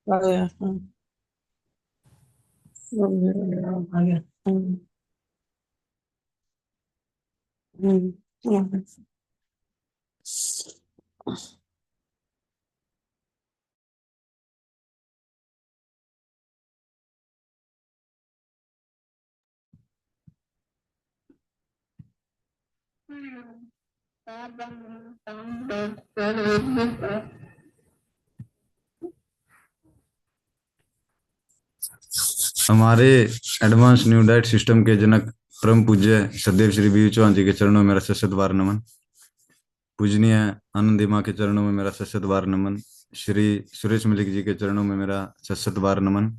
आ गया। आ गया। हम्म। हमारे एडवांस न्यू डाइट सिस्टम के जनक परम पूज्य सदैव श्री बीवी चौहान जी के चरणों में मेरा सशत बार नमन। पूजनीय आनंदी माँ के चरणों में मेरा सशत बार नमन। श्री सुरेश मलिक जी के चरणों में मेरा सशत बार नमन।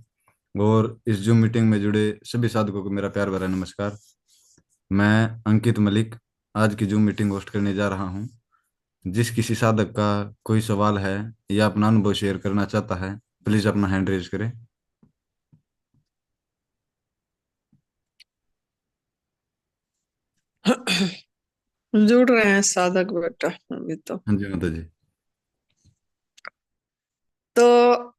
और इस जूम मीटिंग में जुड़े सभी साधकों को मेरा प्यार भरा नमस्कार। मैं अंकित मलिक आज की जूम मीटिंग होस्ट करने जा रहा हूँ। जिस किसी साधक का कोई सवाल है या अपना अनुभव शेयर करना चाहता है, प्लीज अपना हैंड रेज करें। जुड़ रहे हैं साधक बेटा अभी तो। हाँ जी माता जी। तो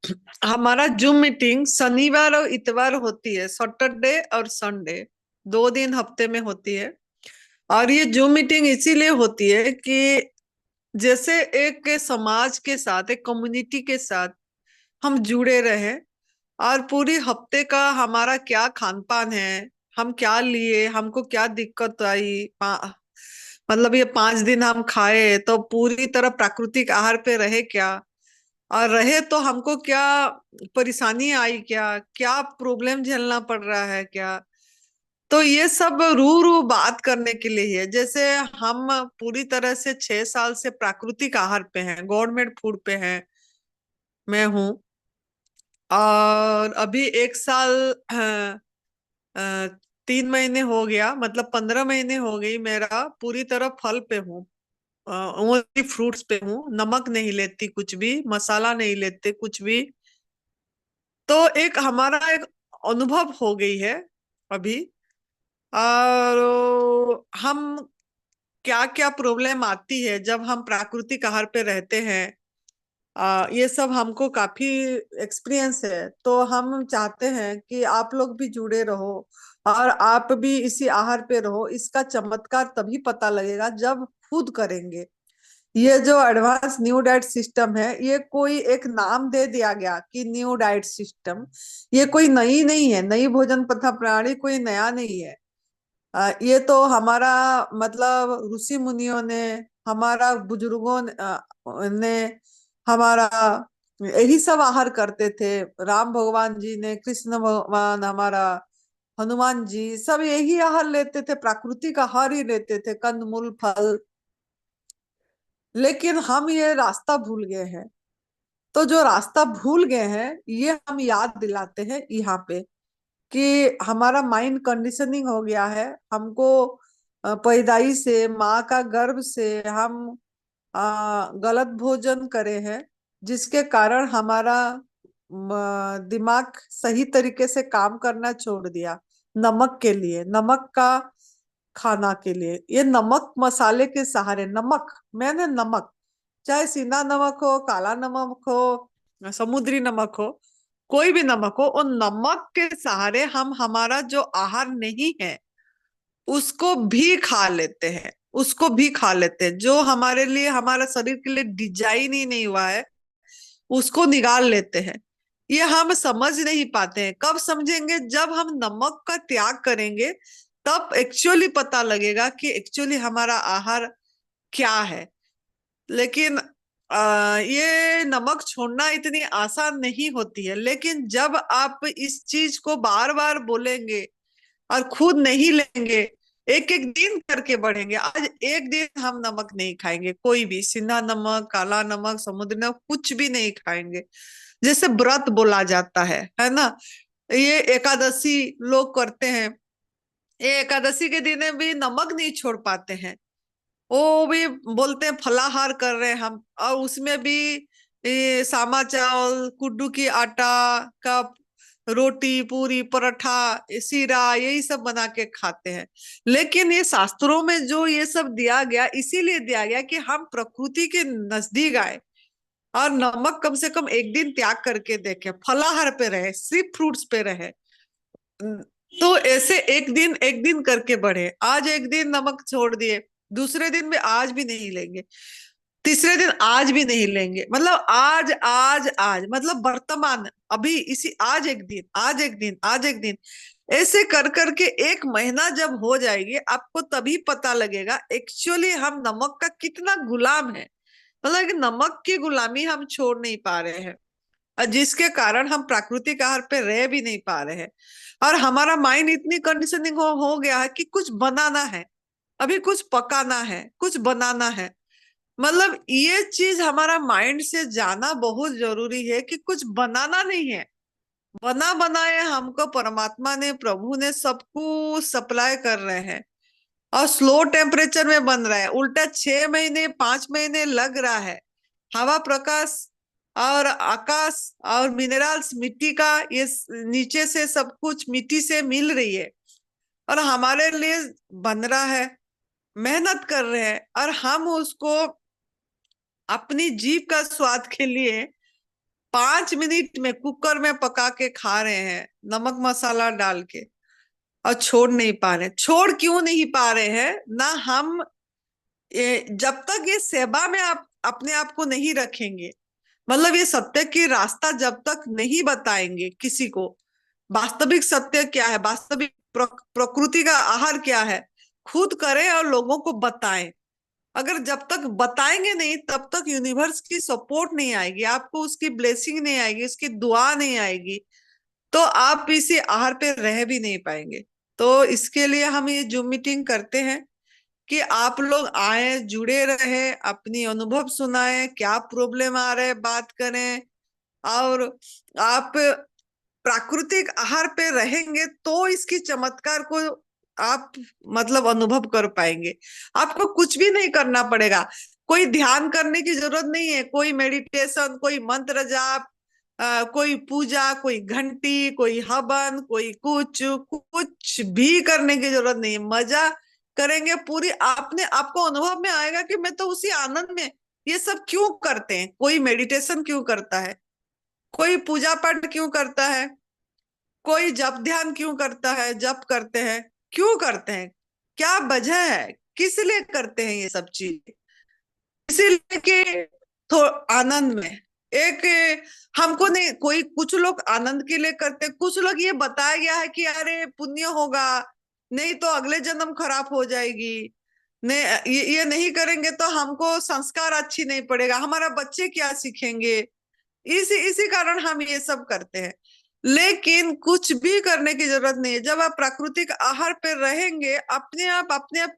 हमारा जूम मीटिंग शनिवार और इतवार होती है, सैटरडे और संडे 2 दिन हफ्ते में होती है। और ये जूम मीटिंग इसीलिए होती है कि जैसे एक समाज के साथ, एक कम्युनिटी के साथ हम जुड़े रहे। और पूरी हफ्ते का हमारा क्या खान पान है, हम क्या लिए, हमको क्या दिक्कत आई, मतलब ये 5 दिन हम खाए तो पूरी तरह प्राकृतिक आहार पे रहे क्या, और रहे तो हमको क्या परेशानी आई, क्या क्या प्रॉब्लम झेलना पड़ रहा है क्या। तो ये सब रू रू बात करने के लिए ही है। जैसे हम पूरी तरह से 6 साल से प्राकृतिक आहार पे हैं, गवर्नमेंट फूड पे हैं, मैं हूँ। और अभी 1 साल, 3 महीने हो गया, मतलब 15 महीने हो गई मेरा पूरी तरह फल पे हूँ। ओनली फ्रूट्स पे हूँ, नमक नहीं लेती, कुछ भी मसाला नहीं लेते, कुछ भी। तो एक हमारा एक अनुभव हो गई है अभी। और हम क्या क्या प्रॉब्लम आती है जब हम प्राकृतिक आहार पे रहते हैं, ये सब हमको काफी एक्सपीरियंस है। तो हम चाहते हैं कि आप लोग भी जुड़े रहो और आप भी इसी आहार पे रहो। इसका चमत्कार तभी पता लगेगा जब खुद करेंगे। ये जो एडवांस न्यू डाइट सिस्टम है, ये कोई एक नाम दे दिया गया कि न्यू डाइट सिस्टम। ये कोई नई नहीं है, नई भोजन पथा प्रणाली कोई नया नहीं है। ये तो हमारा मतलब ऋषि मुनियों ने, हमारा बुजुर्गों ने हमारा यही सब आहार करते थे। राम भगवान जी ने, कृष्ण भगवान, हमारा हनुमान जी, सब यही आहार लेते थे, प्राकृतिक आहार ही लेते थे, कंदमूल फल। लेकिन हम ये रास्ता भूल गए हैं। तो जो रास्ता भूल गए हैं, ये हम याद दिलाते हैं यहाँ पे कि हमारा माइंड कंडीशनिंग हो गया है। हमको पैदाई से, माँ का गर्भ से हम गलत भोजन करे हैं, जिसके कारण हमारा दिमाग सही तरीके से काम करना छोड़ दिया। नमक के लिए, नमक का खाना के लिए, ये नमक मसाले के सहारे, नमक मैंने नमक, चाहे सीना नमक हो, काला नमक हो, समुद्री नमक हो, कोई भी नमक हो, उन नमक के सहारे हम हमारा जो आहार नहीं है उसको भी खा लेते हैं। उसको भी खा लेते हैं जो हमारे लिए, हमारा शरीर के लिए डिजाइन ही नहीं हुआ है, उसको निकाल लेते हैं। ये हम समझ नहीं पाते हैं। कब समझेंगे? जब हम नमक का त्याग करेंगे, तब एक्चुअली पता लगेगा कि एक्चुअली हमारा आहार क्या है। लेकिन ये नमक छोड़ना इतनी आसान नहीं होती है। लेकिन जब आप इस चीज को बार बार बोलेंगे और खुद नहीं लेंगे, एक एक दिन करके बढ़ेंगे। आज एक दिन हम नमक नहीं खाएंगे, कोई भी सिंधा नमक, काला नमक, समुद्री नमक, कुछ भी नहीं खाएंगे। जैसे व्रत बोला जाता है ना। ये एकादशी लोग करते हैं, ये एकादशी के दिन भी नमक नहीं छोड़ पाते हैं। वो भी बोलते हैं फलाहार कर रहे हैं हम, और उसमें भी ये सामा चावल, कुड्डू की आटा का रोटी, पूरी, पराठा, सीरा, यही सब बना के खाते हैं। लेकिन ये शास्त्रों में जो ये सब दिया गया, इसीलिए दिया गया कि हम प्रकृति के नजदीक आए। और नमक कम से कम एक दिन त्याग करके देखे, फलाहार पे रहे, सिर्फ फ्रूट्स पे रहे। तो ऐसे एक दिन करके बढ़े। आज एक दिन नमक छोड़ दिए, दूसरे दिन में आज भी नहीं लेंगे, तीसरे दिन आज भी नहीं लेंगे, मतलब आज आज आज, मतलब वर्तमान, अभी इसी, आज एक दिन, आज एक दिन, आज एक दिन, ऐसे कर करके एक महीना जब हो जाएगी, आपको तभी पता लगेगा एक्चुअली हम नमक का कितना गुलाम है। मतलब कि नमक की गुलामी हम छोड़ नहीं पा रहे हैं, और जिसके कारण हम प्राकृतिक आहार पे रह भी नहीं पा रहे हैं। और हमारा माइंड इतनी कंडीशनिंग हो गया है कि कुछ बनाना है, अभी कुछ पकाना है, कुछ बनाना है। मतलब ये चीज हमारा माइंड से जाना बहुत जरूरी है कि कुछ बनाना नहीं है। बना बनाए हमको परमात्मा ने, प्रभु ने सब कुछ सप्लाई कर रहे हैं, और स्लो टेम्परेचर में बन रहा है। उल्टा 6 महीने 5 महीने लग रहा है। हवा, प्रकाश और आकाश और मिनरल्स, मिट्टी का ये नीचे से सब कुछ मिट्टी से मिल रही है, और हमारे लिए बन रहा है, मेहनत कर रहे हैं, और हम उसको अपनी जीभ का स्वाद के लिए 5 मिनट में कुकर में पका के खा रहे हैं, नमक मसाला डाल के, और छोड़ नहीं पा रहे। छोड़ क्यों नहीं पा रहे हैं ना हम? जब तक ये सेवा में आप अपने आप को नहीं रखेंगे, मतलब ये सत्य की रास्ता जब तक नहीं बताएंगे किसी को, वास्तविक सत्य क्या है, वास्तविक प्रकृति का आहार क्या है, खुद करें और लोगों को बताएं। अगर जब तक बताएंगे नहीं, तब तक यूनिवर्स की सपोर्ट नहीं आएगी, आपको उसकी ब्लेसिंग नहीं आएगी, उसकी दुआ नहीं आएगी, तो आप इसी आहार पे रह भी नहीं पाएंगे। तो इसके लिए हम ये जूम मीटिंग करते हैं कि आप लोग आए, जुड़े रहे, अपनी अनुभव सुनाए, क्या प्रॉब्लम आ रहे बात करें। और आप प्राकृतिक आहार पे रहेंगे तो इसकी चमत्कार को आप मतलब अनुभव कर पाएंगे। आपको कुछ भी नहीं करना पड़ेगा, कोई ध्यान करने की जरूरत नहीं है, कोई मेडिटेशन, कोई मंत्र जाप, कोई पूजा, कोई घंटी, कोई हवन, कोई कुछ कुछ भी करने की जरूरत नहीं है। मजा करेंगे पूरी, आपने आपको अनुभव में आएगा कि मैं तो उसी आनंद में, ये सब क्यों करते हैं, कोई मेडिटेशन क्यों करता है, कोई पूजा पाठ क्यों करता है, कोई जप ध्यान क्यों करता है, जप करते हैं, क्यों करते हैं, क्या वजह है, किस लिए करते हैं ये सब चीज? इसीलिए कि तो आनंद में एक, हमको नहीं, कोई कुछ लोग आनंद के लिए करते, कुछ लोग ये बताया गया है कि अरे पुण्य होगा, नहीं तो अगले जन्म खराब हो जाएगी, नहीं ये नहीं करेंगे तो हमको संस्कार अच्छी नहीं पड़ेगा, हमारा बच्चे क्या सीखेंगे, इसी इसी कारण हम ये सब करते हैं। लेकिन कुछ भी करने की जरूरत नहीं है। जब आप प्राकृतिक आहार पे रहेंगे, अपने आप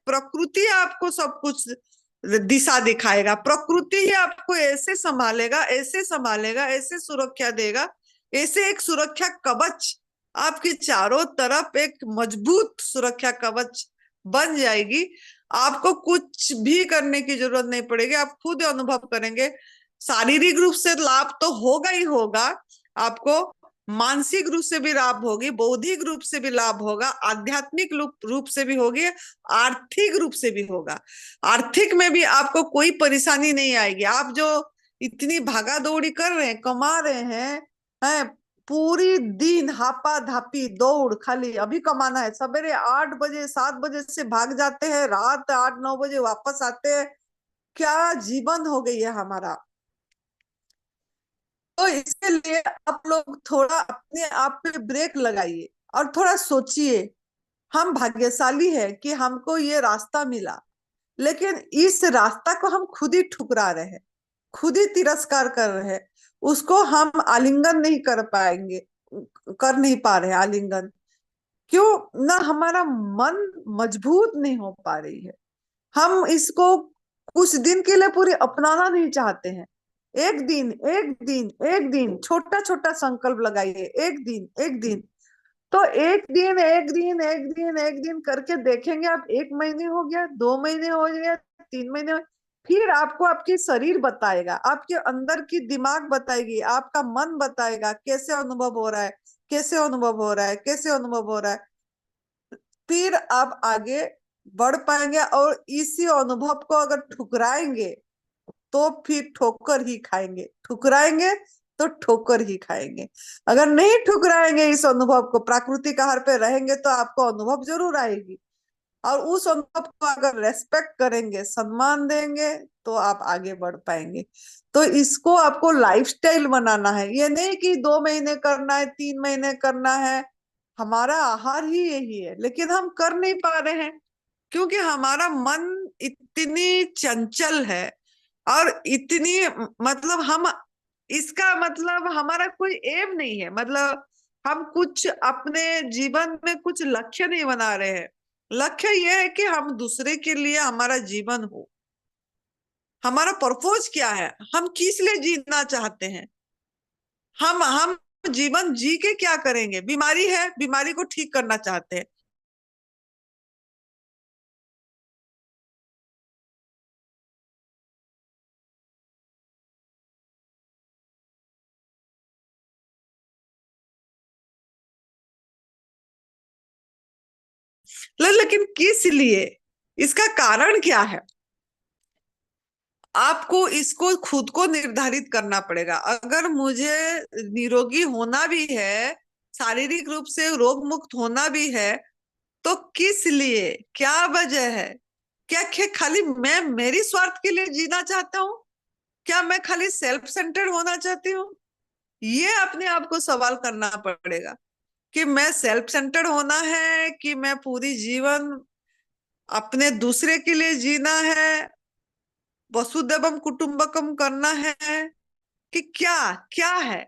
प्रकृति आपको सब कुछ दिशा दिखाएगा, प्रकृति ही आपको ऐसे संभालेगा, ऐसे संभालेगा, ऐसे सुरक्षा देगा, ऐसे एक सुरक्षा कवच आपकी चारों तरफ एक मजबूत सुरक्षा कवच बन जाएगी। आपको कुछ भी करने की जरूरत नहीं पड़ेगी, आप खुद अनुभव करेंगे। शारीरिक रूप से लाभ तो होगा ही होगा आपको, मानसिक रूप से भी लाभ होगी, बौद्धिक रूप से भी लाभ होगा, आध्यात्मिक रूप से भी होगी, आर्थिक रूप से भी होगा। आर्थिक में भी आपको कोई परेशानी नहीं आएगी। आप जो इतनी भागा दौड़ी कर रहे हैं, कमा रहे हैं पूरी दिन हापा धापी दौड़, खाली अभी कमाना है, सवेरे 8 बजे 7 बजे से भाग जाते हैं, रात 8 9 बजे वापस आते हैं, क्या जीवन हो गई है हमारा। तो इसके लिए आप लोग थोड़ा अपने आप पे ब्रेक लगाइए और थोड़ा सोचिए। हम भाग्यशाली है कि हमको ये रास्ता मिला, लेकिन इस रास्ता को हम खुद ही ठुकरा रहे हैं, खुद ही तिरस्कार कर रहे हैं, उसको हम आलिंगन नहीं कर पाएंगे, कर नहीं पा रहे आलिंगन। क्यों ना? हमारा मन मजबूत नहीं हो पा रही है। हम इसको कुछ दिन के लिए पूरी अपनाना नहीं चाहते हैं। एक दिन एक दिन एक दिन छोटा छोटा संकल्प लगाइए, एक दिन एक दिन। तो एक दिन एक दिन एक दिन एक दिन करके देखेंगे आप, 1 महीने हो गया, 2 महीने हो गया, 3 महीने फिर आपको आपकी शरीर बताएगा, आपके अंदर की दिमाग बताएगी, आपका मन बताएगा कैसे अनुभव हो रहा है, कैसे अनुभव हो रहा है, कैसे अनुभव हो रहा है। फिर आप आगे बढ़ पाएंगे, और इसी अनुभव को अगर ठुकराएंगे तो फिर ठोकर ही खाएंगे, ठुकराएंगे तो ठोकर ही खाएंगे। अगर नहीं ठुकराएंगे इस अनुभव को, प्राकृतिक आहार पे रहेंगे, तो आपको अनुभव जरूर आएगी। और उस अनुभव को अगर रेस्पेक्ट करेंगे, सम्मान देंगे, तो आप आगे बढ़ पाएंगे। तो इसको आपको लाइफस्टाइल बनाना है। ये नहीं कि 2 महीने करना है, 3 महीने करना है। हमारा आहार ही यही है, लेकिन हम कर नहीं पा रहे हैं क्योंकि हमारा मन इतनी चंचल है और इतनी, मतलब हम, इसका मतलब हमारा कोई एम नहीं है, मतलब हम कुछ अपने जीवन में कुछ लक्ष्य नहीं बना रहे हैं। लक्ष्य यह है कि हम दूसरे के लिए हमारा जीवन हो। हमारा पर्पोज क्या है, हम किस लिए जीना चाहते हैं, हम जीवन जी के क्या करेंगे। बीमारी है, बीमारी को ठीक करना चाहते हैं। लेकिन किस लिए, इसका कारण क्या है, आपको इसको खुद को निर्धारित करना पड़ेगा। अगर मुझे निरोगी होना भी है, शारीरिक रूप से रोग मुक्त होना भी है, तो किस लिए, क्या वजह है। क्या खाली मैं मेरी स्वार्थ के लिए जीना चाहता हूँ, क्या मैं खाली सेल्फ सेंटर्ड होना चाहती हूँ। ये अपने आप को सवाल करना पड़ेगा कि मैं सेल्फ सेंटर्ड होना है कि मैं पूरी जीवन अपने दूसरे के लिए जीना है, वसुदेवम कुटुंबकम करना है, कि क्या क्या है।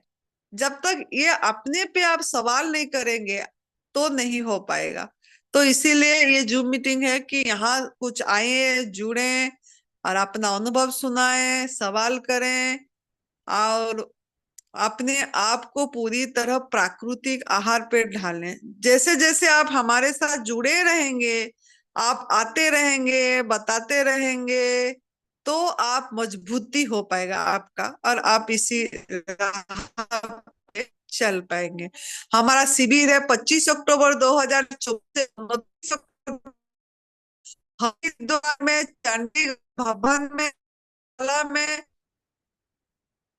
जब तक ये अपने पे आप सवाल नहीं करेंगे तो नहीं हो पाएगा। तो इसीलिए ये जूम मीटिंग है कि यहाँ कुछ आए, जुड़े और अपना अनुभव सुनाएं, सवाल करें और अपने आप को पूरी तरह प्राकृतिक आहार पे ढालें। जैसे जैसे आप हमारे साथ जुड़े रहेंगे, आप आते रहेंगे, बताते रहेंगे, तो आप मजबूती हो पाएगा आपका, और आप इसी राह पे चल पाएंगे। हमारा शिविर है 25 अक्टूबर 2024 से 29 अक्टूबर, हरिद्वार में, चंडीगढ़ भवन में, कला में।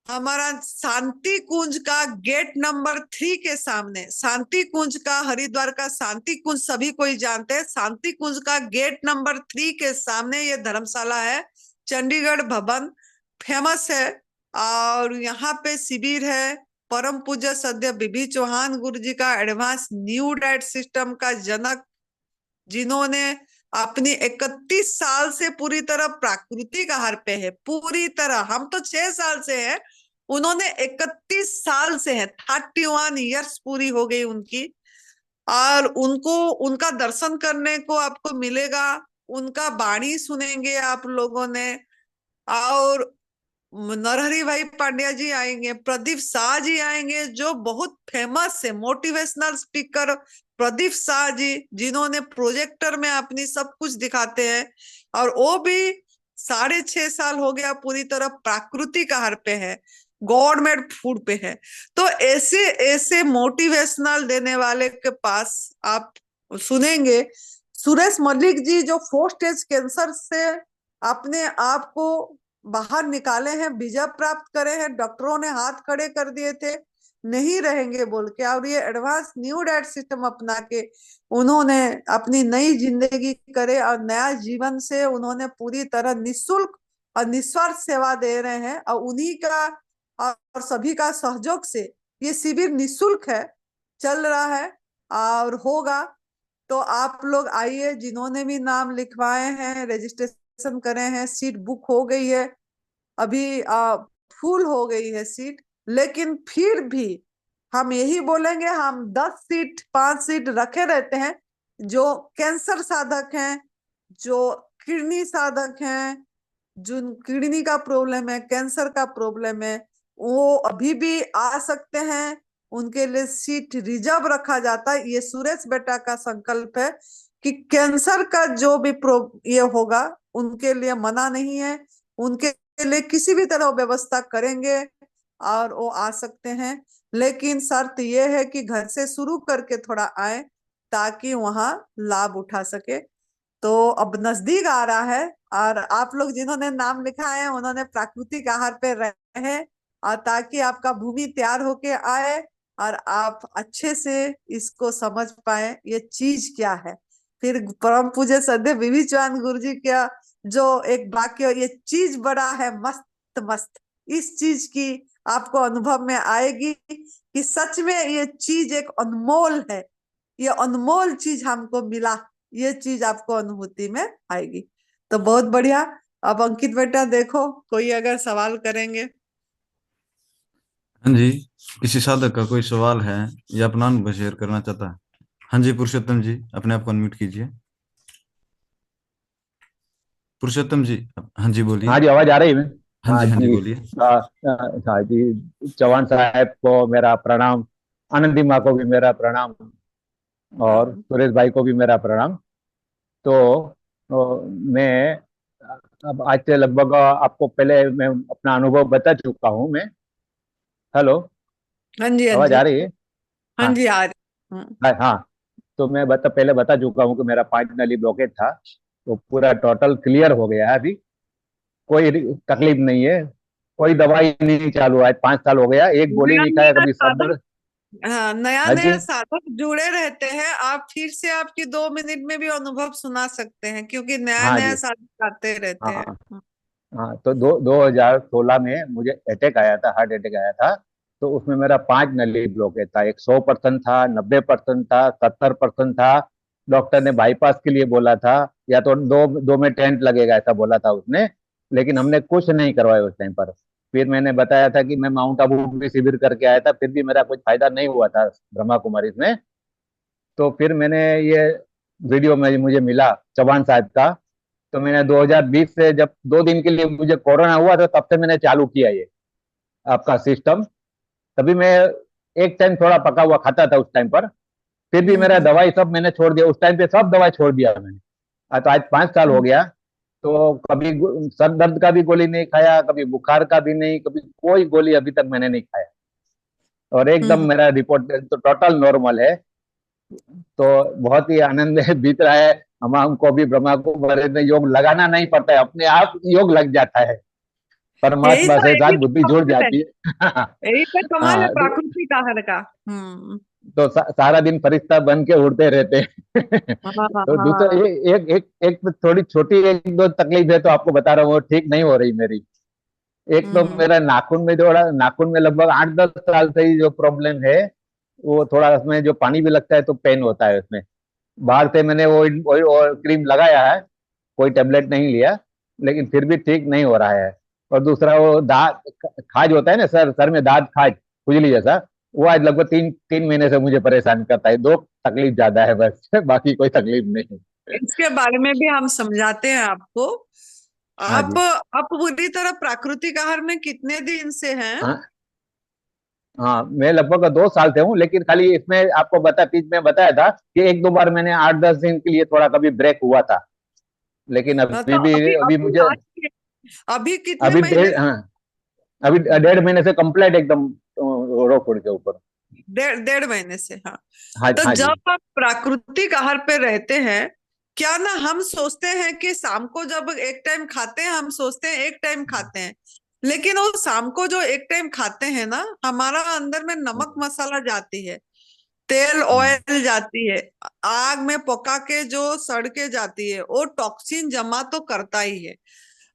हमारा शांति कुंज का गेट नंबर 3 के सामने, शांति कुंज का, हरिद्वार का शांति कुंज सभी कोई जानते हैं, शांति कुंज का गेट नंबर 3 के सामने ये धर्मशाला है। चंडीगढ़ भवन फेमस है और यहाँ पे शिविर है। परम पूज्य सद्य बीबी चौहान गुरु जी का एडवांस न्यू डाइट सिस्टम का जनक, जिन्होंने अपनी 31 साल से पूरी तरह प्राकृतिक आहार पे है, पूरी तरह। हम तो 6 साल से हैं, उन्होंने 31 साल से है, 31 ईयर्स पूरी हो गई उनकी। और उनको, उनका दर्शन करने को आपको मिलेगा, उनका वाणी सुनेंगे आप लोगों ने। और नरहरि भाई पांड्या जी आएंगे, प्रदीप शाह जी आएंगे, जो बहुत फेमस है मोटिवेशनल स्पीकर प्रदीप शाह जी, जिन्होंने प्रोजेक्टर में अपनी सब कुछ दिखाते हैं। और वो भी 6.5 साल हो गया पूरी तरह प्राकृतिक आहार पे है, गवर्नमेंट फूड पे है। तो ऐसे ऐसे मोटिवेशनल देने वाले के पास आप सुनेंगे। सुरेश मलिक जी, जो 4 स्टेज कैंसर से अपने आप को बाहर निकाले हैं, विजय प्राप्त करे हैं, डॉक्टरों ने हाथ खड़े कर दिए थे नहीं रहेंगे बोल के, और ये एडवांस न्यू डाइट सिस्टम अपना के उन्होंने अपनी नई जिंदगी करे और नया जीवन से उन्होंने पूरी तरह निःशुल्क और निस्वार्थ सेवा दे रहे हैं। और उन्हीं का और सभी का सहयोग से ये शिविर निःशुल्क है, चल रहा है और होगा। तो आप लोग आइए, जिन्होंने भी नाम लिखवाए हैं, रजिस्ट्रेशन करे हैं, सीट बुक हो गई है, अभी फुल हो गई है सीट। लेकिन फिर भी हम यही बोलेंगे, हम 10 सीट 5 सीट रखे रहते हैं। जो कैंसर साधक हैं, जो किडनी साधक हैं, जिन किडनी का प्रॉब्लम है, कैंसर का प्रॉब्लम है, वो अभी भी आ सकते हैं। उनके लिए सीट रिजर्व रखा जाता है। ये सुरेश बेटा का संकल्प है कि कैंसर का जो भी ये होगा उनके लिए मना नहीं है, उनके लिए किसी भी तरह व्यवस्था करेंगे और वो आ सकते हैं। लेकिन शर्त ये है कि घर से शुरू करके थोड़ा आए ताकि वहां लाभ उठा सके। तो अब नजदीक आ रहा है, और आप लोग जिन्होंने नाम लिखा है उन्होंने प्राकृतिक आहार पे रहे, और ताकि आपका भूमि तैयार होके आए और आप अच्छे से इसको समझ पाए ये चीज क्या है। फिर परम पूज्य सदैव विभि चौहान गुरु जी का जो एक वाक्य, ये चीज बड़ा है मस्त मस्त, इस चीज की आपको अनुभव में आएगी कि सच में ये चीज एक अनमोल है, ये अनमोल चीज हमको मिला, ये चीज आपको अनुभूति में आएगी। तो बहुत बढ़िया। अब अंकित बेटा देखो, कोई अगर सवाल करेंगे। हाँ जी, किसी साधक का कोई सवाल है या अपना अनुभव शेयर करना चाहता है? हाँ जी, पुरुषोत्तम जी, अपने आप को अनम्यूट कीजिए। पुरुषोत्तम जी, हाँ जी बोलिए। हाँ जी, आवाज आ रही है। हाँ हाँ जी, हाँ जी जी। बोलिए। हाँ जी, चौहान साहब को मेरा प्रणाम, आनंदी माँ को भी मेरा प्रणाम, और हम्म। सुरेश भाई को भी मेरा प्रणाम। तो मैं अब आज से लगभग आपको पहले मैं अपना अनुभव बता चुका हूँ मैं। हेलो, हाँ जी, हाँ आवाज जी। आ रही है? हाँ हाँ जी, आ रही। हाँ हाँ। तो मैं पहले बता चुका हूँ कि मेरा 5 नली ब्लॉकेज था, तो पूरा टोटल क्लियर हो गया है अभी। कोई तकलीफ नहीं है, कोई दवाई नहीं चालू है, 5 साल हो गया, एक गोली नया नहीं खाया नया कभी सर साधक, दर्द। हाँ, नया हाँ नया जी। साधक जुड़े रहते हैं, आप फिर से आपकी 2 मिनट में भी अनुभव सुना सकते हैं, क्योंकि नया हाँ नया जी। साधक आते रहते हैं। हाँ हाँ। तो 2016 में मुझे अटैक आया था, हार्ट अटैक आया था। तो उसमें मेरा 5 नली ब्लॉकेज था, एक 100% था, 90% था, 70% था। डॉक्टर ने बाईपास के लिए बोला था, या तो दो दो में टेंट लगेगा ऐसा बोला था उसने। लेकिन हमने कुछ नहीं करवाया उस टाइम पर। फिर मैंने बताया था कि मैं माउंट आबू भी शिविर करके आया था, फिर भी मेरा कुछ फायदा नहीं हुआ था ब्रह्मा कुमारी में। तो फिर मैंने ये वीडियो में मुझे मिला चौहान साहब का। तो मैंने 2020 से, जब 2 दिन के लिए मुझे कोरोना हुआ था, तब से मैंने चालू किया ये आपका सिस्टम। तभी मैं एक टाइम थोड़ा पका हुआ खाता था उस टाइम पर। फिर भी मेरा हम्म। दवाई सब मैंने छोड़ दिया उस टाइम पे, सब दवाई छोड़ दिया मैंने। तो आज 5 साल हो हम्म। गया। तो कभी सर दर्द का भी गोली नहीं खाया, कभी बुखार का भी नहीं, कभी कोई गोली अभी तक मैंने नहीं खाया। और एकदम हम्म। मेरा रिपोर्ट तो टोटल नॉर्मल है। तो बहुत ही आनंद है, बीत रहा है। हमको भी ब्रह्मा को बड़े में योग लगाना नहीं पड़ता है, अपने आप योग लग जाता है, परमात्मा से साथ यही तो बुद्धि जुड़ कमाल है, जाती है। यही तो कमाल है हाँ प्राकृतिक आहार का। हम्म। तो सारा दिन फरिश्ता बन के उड़ते रहते हैं। हाँ हाँ तो दूसरा हाँ। एक थोड़ी छोटी एक दो तकलीफ है, तो आपको बता रहा हूँ, वो ठीक नहीं हो रही मेरी। एक तो हम्म। मेरा नाखून में, थोड़ा नाखून में लगभग 8-10 साल से ही जो प्रॉब्लम है, वो थोड़ा उसमें जो पानी भी लगता है तो पेन होता है उसमें। बाहर से मैंने वो क्रीम लगाया है, कोई टेबलेट नहीं लिया, लेकिन फिर भी ठीक नहीं हो रहा है। और दूसरा वो दांत खाज होता है ना, सर में दांत खाज, खुजली जैसा, वो आज लगभग 3 महीने से मुझे परेशान करता है। दो तकलीफ ज्यादा है बस, बाकी कोई तकलीफ नहीं। इसके बारे में भी हम समझाते हैं आपको। हाँ आप जी। आप पूरी तरह प्राकृतिक आहार में कितने दिन से हैं? हाँ हाँ, मैं लगभग 2 साल से हूँ, लेकिन खाली इसमें आपको बीच में बताया था कि एक दो बार मैंने 8-10 दिन के लिए थोड़ा कभी ब्रेक हुआ था। लेकिन तो अभी भी अभी अभी अभी मुझे, लास्ट, अभी कितने अभी महीने हाँ, अभी से? 1.5 महीने से कंप्लीट एकदम रो फोड़ के ऊपर। 1.5 महीने से, हाँ। हाँ तो हाँ जी। जब आप प्राकृतिक आहार पे रहते हैं, क्या ना हम सोचते हैं कि शाम को जब एक टाइम खाते हैं, हम सोचते हैं एक टाइम खाते हैं, लेकिन वो शाम को जो एक टाइम खाते हैं ना, हमारा अंदर में नमक मसाला जाती है, तेल ऑयल जाती है, आग में पका के जो सड़ के जाती है, वो टॉक्सिन जमा तो करता ही है।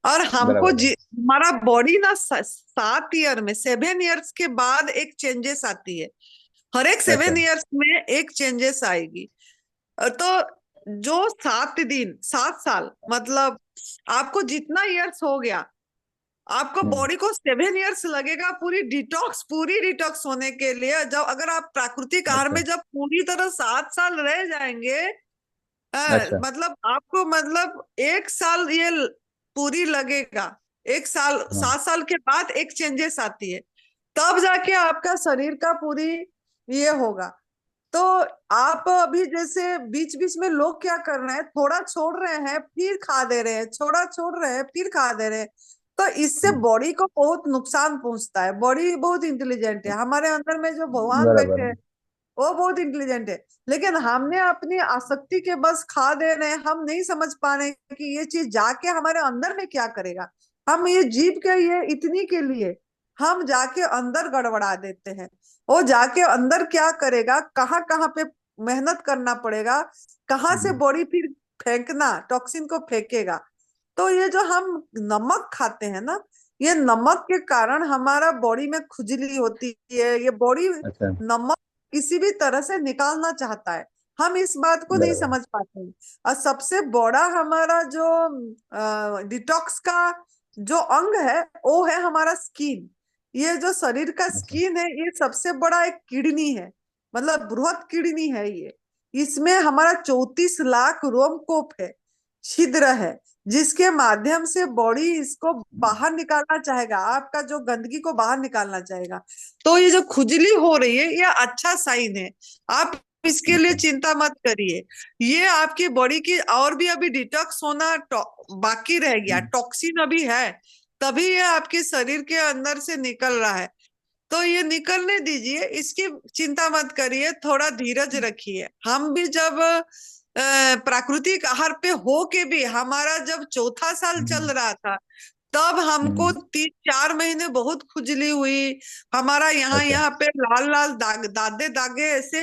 और हमको बराबर है। हमारा बॉडी ना 7 ईयर में, 7 ईयर्स के बाद एक चेंजेस आती है, हर एक अच्छा। 7 ईयर्स में एक चेंजेस आएगी। तो जो 7 दिन 7 साल मतलब आपको जितना ईयर्स हो गया, आपको हम्म, बॉडी को 7 ईयर्स लगेगा पूरी डिटॉक्स होने के लिए। जब अगर आप प्राकृतिक आहार अच्छा में जब पूरी तरह 7 साल रह जाएंगे, अच्छा। मतलब आपको मतलब 1 साल ये पूरी लगेगा। 1 साल, हाँ 7 साल के बाद एक चेंजेस आती है, तब जाके आपका शरीर का पूरी ये होगा। तो आप अभी जैसे बीच बीच में लोग क्या कर रहे हैं, थोड़ा छोड़ रहे हैं फिर खा दे रहे हैं, थोड़ा छोड़ रहे हैं फिर खा दे रहे हैं, तो इससे हम्म, बॉडी को बहुत नुकसान पहुंचता है। बॉडी बहुत इंटेलिजेंट है, हमारे अंदर में जो भगवान बराबर बैठे हैं, है। वो बहुत इंटेलिजेंट है, लेकिन हमने अपनी आसक्ति के बस खा दे रहे हैं, हम नहीं समझ पा रहे कि ये चीज जाके हमारे अंदर में क्या करेगा। हम ये जीव के ये इतनी के लिए हम जाके अंदर गड़बड़ा देते हैं। वो जाके अंदर क्या करेगा, कहाँ कहाँ पे मेहनत करना पड़ेगा, कहाँ से बॉडी फिर फेंकना, टॉक्सिन को फेंकेगा। तो ये जो हम नमक खाते हैं ना, ये नमक के कारण हमारा बॉडी में खुजली होती है, ये बॉडी अच्छा। नमक किसी भी तरह से निकालना चाहता है। हम इस बात को नहीं बराबर। समझ पाते हैं। और सबसे बड़ा हमारा जो डिटॉक्स का जो अंग है वो है हमारा स्किन। ये जो शरीर का अच्छा। स्किन है, ये सबसे बड़ा एक किडनी है, मतलब बृहद किडनी है ये। इसमें हमारा 34 लाख रोमकूप है, छिद्र है, जिसके माध्यम से बॉडी इसको बाहर निकालना चाहेगा, आपका जो गंदगी को बाहर निकालना चाहेगा। तो ये जो खुजली हो रही है ये अच्छा साइन है, आप इसके लिए अच्छा। चिंता मत करिए। ये आपकी बॉडी की और भी अभी डिटॉक्स होना बाकी रह गया, टॉक्सिन अभी है, तभी ये आपके शरीर के अंदर से निकल रहा है। तो ये निकलने दीजिए, इसकी चिंता मत करिए, थोड़ा धीरज रखिए। हम भी जब प्राकृतिक आहार पे हो के भी हमारा जब चौथा साल चल रहा था, तब हमको 3-4 महीने बहुत खुजली हुई, हमारा यहाँ अच्छा। यहाँ पे लाल लाल दाग, दादे दागे ऐसे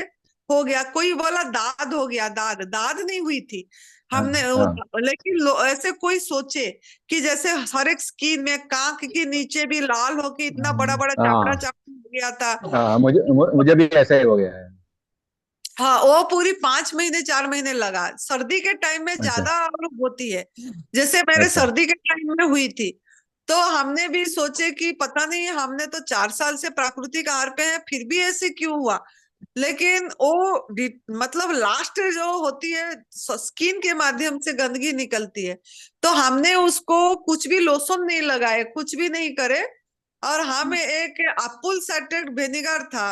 हो गया। कोई बोला दाद हो गया, दाद दाद नहीं हुई थी हाँ हमने हाँ। लेकिन ऐसे कोई सोचे कि जैसे हर एक स्किन में कांख के नीचे भी लाल होके इतना बड़ा बड़ा चापड़ा हाँ चापड़ा हो गया था। हाँ, मुझे भी ऐसा ही हो गया है। हाँ, वो पूरी 5 महीने 4 महीने लगा। सर्दी के टाइम में अच्छा। ज्यादा और होती है, जैसे मेरे अच्छा। सर्दी के टाइम में हुई थी। तो हमने भी सोचे कि पता नहीं, हमने तो 4 साल से प्राकृतिक आहार पे हैं, फिर भी ऐसे क्यों हुआ। लेकिन वो मतलब लास्ट जो होती है स्किन के माध्यम से गंदगी निकलती है। तो हमने उसको कुछ भी लोशन नहीं लगाए, कुछ भी नहीं करे, और हम एक अप्पल साइट्रेट विनेगर था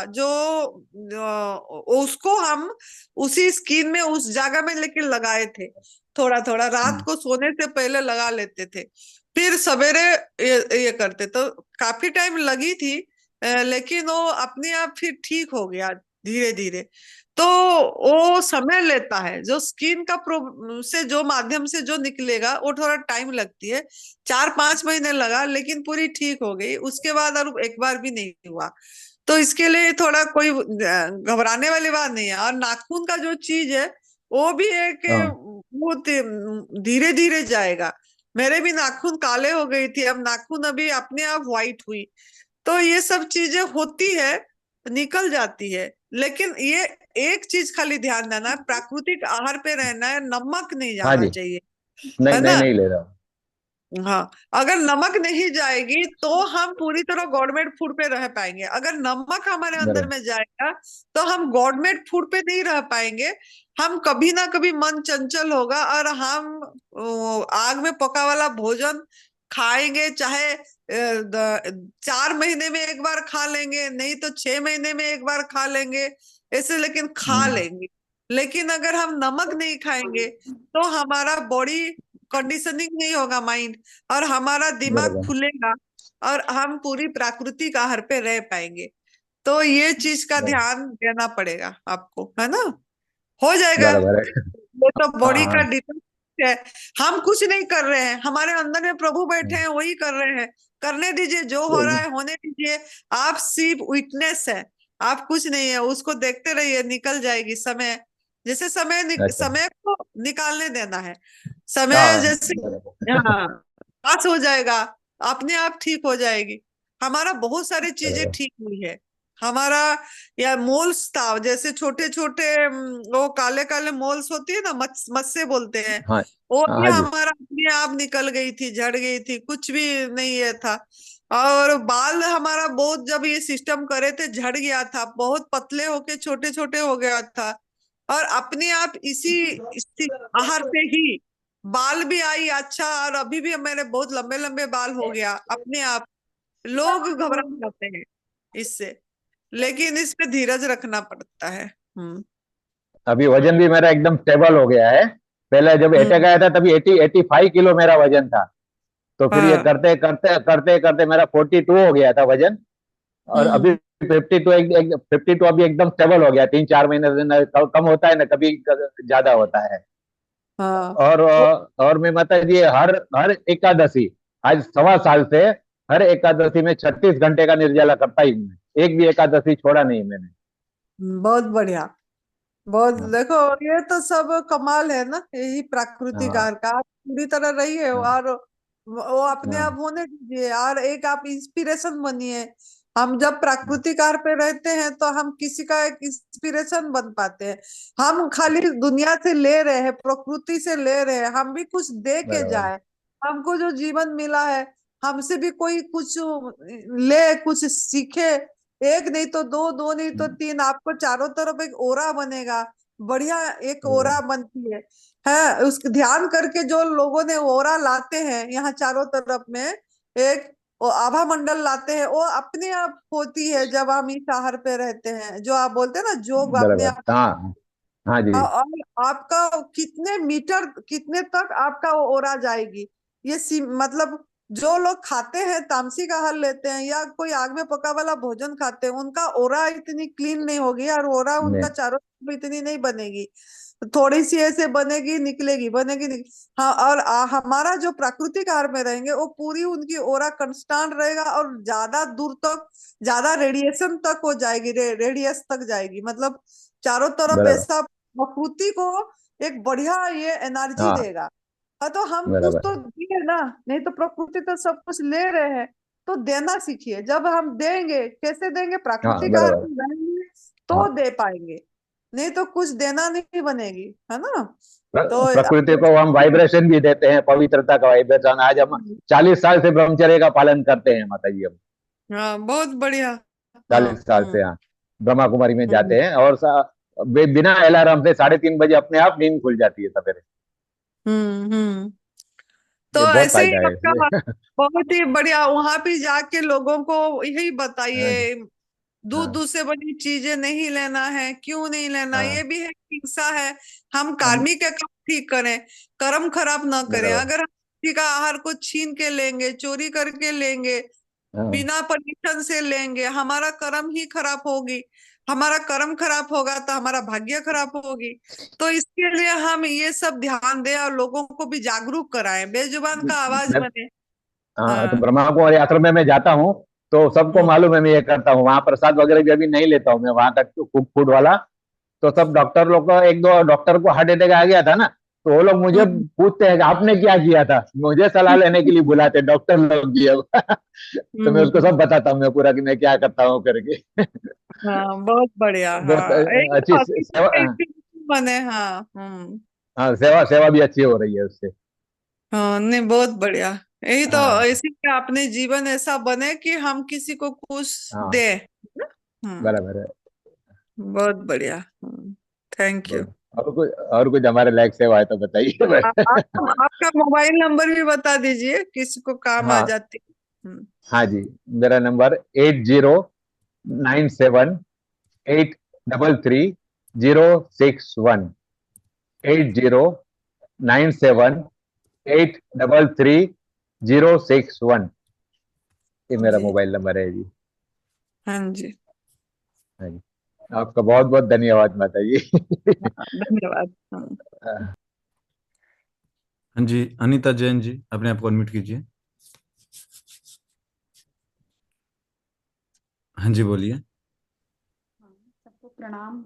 उसको हम उसी स्किन में उस जगह में लेके लगाए थे, थोड़ा थोड़ा रात को सोने से पहले लगा लेते थे, फिर सवेरे ये करते। तो काफी टाइम लगी थी, लेकिन वो अपने आप फिर ठीक हो गया धीरे धीरे। तो वो समय लेता है, जो स्किन का से जो माध्यम से जो निकलेगा वो थोड़ा टाइम लगती है। 4-5 महीने लगा, लेकिन पूरी ठीक हो गई, उसके बाद और एक बार भी नहीं हुआ। तो इसके लिए थोड़ा कोई घबराने वाली बात नहीं है। और नाखून का जो चीज है वो भी एक हाँ। बहुत धीरे धीरे जाएगा। मेरे भी नाखून काले हो गई थी, अब नाखून अभी अपने आप व्हाइट हुई। तो ये सब चीजें होती है, निकल जाती है। लेकिन ये एक चीज खाली ध्यान देना है, प्राकृतिक आहार पे रहना है, नमक नहीं हाँ जाना जी। चाहिए, नहीं है नहीं ना। नहीं ले रहा हूँ। हाँ, अगर नमक नहीं जाएगी तो हम पूरी तरह गवर्नमेंट फूड पे रह पाएंगे। अगर नमक हमारे अंदर बराबर। में जाएगा तो हम गवर्नमेंट फूड पे नहीं रह पाएंगे। हम कभी ना कभी मन चंचल होगा और हम आग में पका वाला भोजन खाएंगे, चाहे 4 महीने में एक बार खा लेंगे, नहीं तो 6 महीने में एक बार खा लेंगे ऐसे, लेकिन खा लेंगे। लेकिन अगर हम नमक नहीं खाएंगे तो हमारा बॉडी कंडीशनिंग नहीं होगा, माइंड, और हमारा दिमाग बराबर। खुलेगा और हम पूरी प्राकृतिक आहार पे रह पाएंगे। तो ये चीज का बराबर। ध्यान देना पड़ेगा आपको, है ना। हो जाएगा, बराबर है। ये तो हाँ बॉडी का हाँ। डिटेल्स है। हम कुछ नहीं कर रहे हैं, हमारे अंदर में प्रभु बैठे हैं, वही कर रहे हैं। करने दीजिए, जो हो रहा है होने दीजिए। आप सिर्फ विटनेस है, आप कुछ नहीं है, उसको देखते रहिए, निकल जाएगी समय। जैसे अच्छा। समय को निकालने देना है, समय हाँ जैसे, बराबर। हाँ, पास हो जाएगा, अपने आप ठीक हो जाएगी। हमारा बहुत सारी चीजें बराबर। ठीक हुई है। हमारा या मोल्स था, जैसे छोटे छोटे वो काले काले मोल्स होती है ना, मस्से बोलते हैं, हाँ वो हाँ। भी हाँ जी। हमारा अपने आप निकल गई थी, झड़ गई थी, कुछ भी नहीं है था। और बाल हमारा बहुत, जब ये सिस्टम करे थे, झड़ गया था, बहुत पतले होके छोटे छोटे हो गया था। और अपने आप इसी आहार से ही बाल भी आई अच्छा, और अभी भी मेरे बहुत लंबे लंबे बाल हो गया अपने आप। लोग घबरा जाते हैं इससे, लेकिन इस पे धीरज रखना पड़ता है। हम्म। अभी वजन भी मेरा एकदम स्टेबल हो गया है। पहले जब अटैक हम्म। आया था तभी 85 किलो मेरा वजन था। तो फिर ये हाँ। करते करते करते करते मेरा 42 हो गया था वजन। और अभी हम्म। 52 अभी एकदम स्टेबल हो गया, 3-4 महीने से न कम होता है, ना कभी ज्यादा होता है। हाँ। और मैं माता जी हर हर एकादशी, आज 1.25 साल से हर एकादशी में 36 घंटे का निर्जला करता ही हूँ मैं। एक भी एकादशी छोड़ा नहीं मैंने। बहुत बढ़िया। बहुत, हाँ देखो, ये तो सब कमाल है ना, यही प्राकृतिक हाँ आहार का, आप पूरी तरह रहिए हाँ और वो अपने हाँ, आप होने दीजिए, और एक आप इंस्पिरेशन बनिए। हम जब प्राकृतिक आहार पे रहते हैं तो हम किसी का एक इंस्पिरेशन बन पाते हैं। हम खाली दुनिया से ले रहे हैं, प्रकृति से ले रहे हैं, हम भी कुछ दे के बराबर। जाए। हमको जो जीवन मिला है, हमसे भी कोई कुछ ले, कुछ सीखे। एक नहीं तो दो, दो नहीं तो तीन, आपको चारों तरफ एक ओरा बनेगा। बढ़िया, एक बराबर। ओरा बनती है उसको ध्यान करके जो लोगों ने ओरा लाते हैं यहाँ चारों तरफ में, एक वो आभा मंडल लाते हैं, वो अपने आप होती है जब हम इस आहार पे रहते हैं, जो आप बोलते हैं ना, जोग अपने बराबर, आप। हाँ हाँ जी। और आपका कितने मीटर, कितने तक आपका वो ओरा जाएगी, ये मतलब जो लोग खाते हैं, तामसिक आहार लेते हैं या कोई आग में पका वाला भोजन खाते हैं, उनका ओरा इतनी क्लीन नहीं होगी, और ओरा उनका मैं चारों तरफ इतनी नहीं बनेगी। थोड़ी सी ऐसे बनेगी, निकलेगी, बनेगी, हाँ। और हमारा जो प्राकृतिक आहार में रहेंगे, वो पूरी उनकी ओरा कांस्टेंट रहेगा, और ज्यादा दूर तक, ज्यादा रेडिएशन तक हो जाएगी, रेडियस तक जाएगी, मतलब चारों तरफ बराबर, ऐसा प्रकृति को एक बढ़िया ये एनर्जी हाँ देगा। हाँ, तो हम कुछ बराबर, तो दिए ना, नहीं तो प्रकृति तो सब कुछ ले रहे हैं। तो देना सीखिए, जब हम देंगे, कैसे देंगे, हाँ प्राकृतिक आहार बराबर, में रहेंगे तो हाँ। दे पाएंगे, नहीं तो कुछ देना नहीं बनेगी, है ना। तो प्रकृति को हम वाइब्रेशन भी देते हैं, पवित्रता का वाइब्रेशन। आज हम 40 साल से ब्रह्मचर्य का पालन करते हैं माता जी हम। हाँ, बहुत बढ़िया। हाँ। 40 साल से यहाँ ब्रह्मा कुमारी में हम्म जाते हैं, और बिना अलार्म से 3:30 बजे अपने आप नींद खुल जाती है सवेरे। हम्म। तो ये बहुत ऐसे ही फायदा है आपका इसमें। बहुत ही बढ़िया, वहां पे जाके लोगों को यही हाँ जी, बताइए, दूध हाँ दूध से बनी चीजें नहीं लेना है, क्यों नहीं लेना, हाँ ये भी है हिंसा है। हम हम कार्मिक काम ठीक करें, कर्म खराब ना करें। बराबर, अगर हम किसी का आहार को छीन के लेंगे, चोरी करके लेंगे, हाँ बिना परमिशन से लेंगे, हमारा कर्म ही खराब होगी। हमारा कर्म खराब होगा तो हमारा भाग्य खराब होगी। तो इसके लिए हम ये सब ध्यान दें और लोगों को भी जागरूक कराएं, बेजुबान का आवाज मैं, बने। हाँ तो हाँ। ब्रह्मा कुमारी आश्रम में मैं जाता हूँ, तो सबको हम्म मालूम है मैं ये करता हूँ। वहाँ प्रसाद वगैरह भी अभी नहीं लेता हूँ मैं, वहाँ का कुक फूड वाला। तो सब डॉक्टर लोग को, एक दो डॉक्टर को हार्ट अटैक आ गया था ना, तो वो लोग मुझे हम्म पूछते हैं कि आपने क्या किया था, मुझे सलाह लेने के लिए बुलाते डॉक्टर लोग भी अब। तो मैं उसको सब हम्म। बताता हूँ मैं पूरा, कि मैं क्या करता हूँ करके। हाँ, बहुत बढ़िया। बहुत हाँ, एक अच्छी हॉस्पिटल सेवा। का इंस्टीट्यूट बने। हाँ। हम्म। हाँ, सेवा सेवा भी अच्छी हो रही है उससे। हाँ, नहीं, बहुत बढ़िया। यही तो, हाँ इसी में अपने जीवन ऐसा बने कि हम किसी को कुछ हाँ दे। हम्म। बराबर है। बहुत बढ़िया। Thank you. और कुछ हमारे लायक सेवा है तो बताइए। आपका मोबाइल नंबर भी बता दीजिए, किसी को काम आ हाँ जाती। हाँ जी, मेरा नंबर 8097833061। 8097833061, ये मेरा जी। मोबाइल नंबर है जी। हाँ जी। हाँ जी, आपका बहुत बहुत धन्यवाद माता जी। हाँ, धन्यवाद। हाँ जी, अनीता जैन जी, अपने आप को अनम्यूट कीजिए। हाँ जी, बोलिए। हाँ, सबको प्रणाम।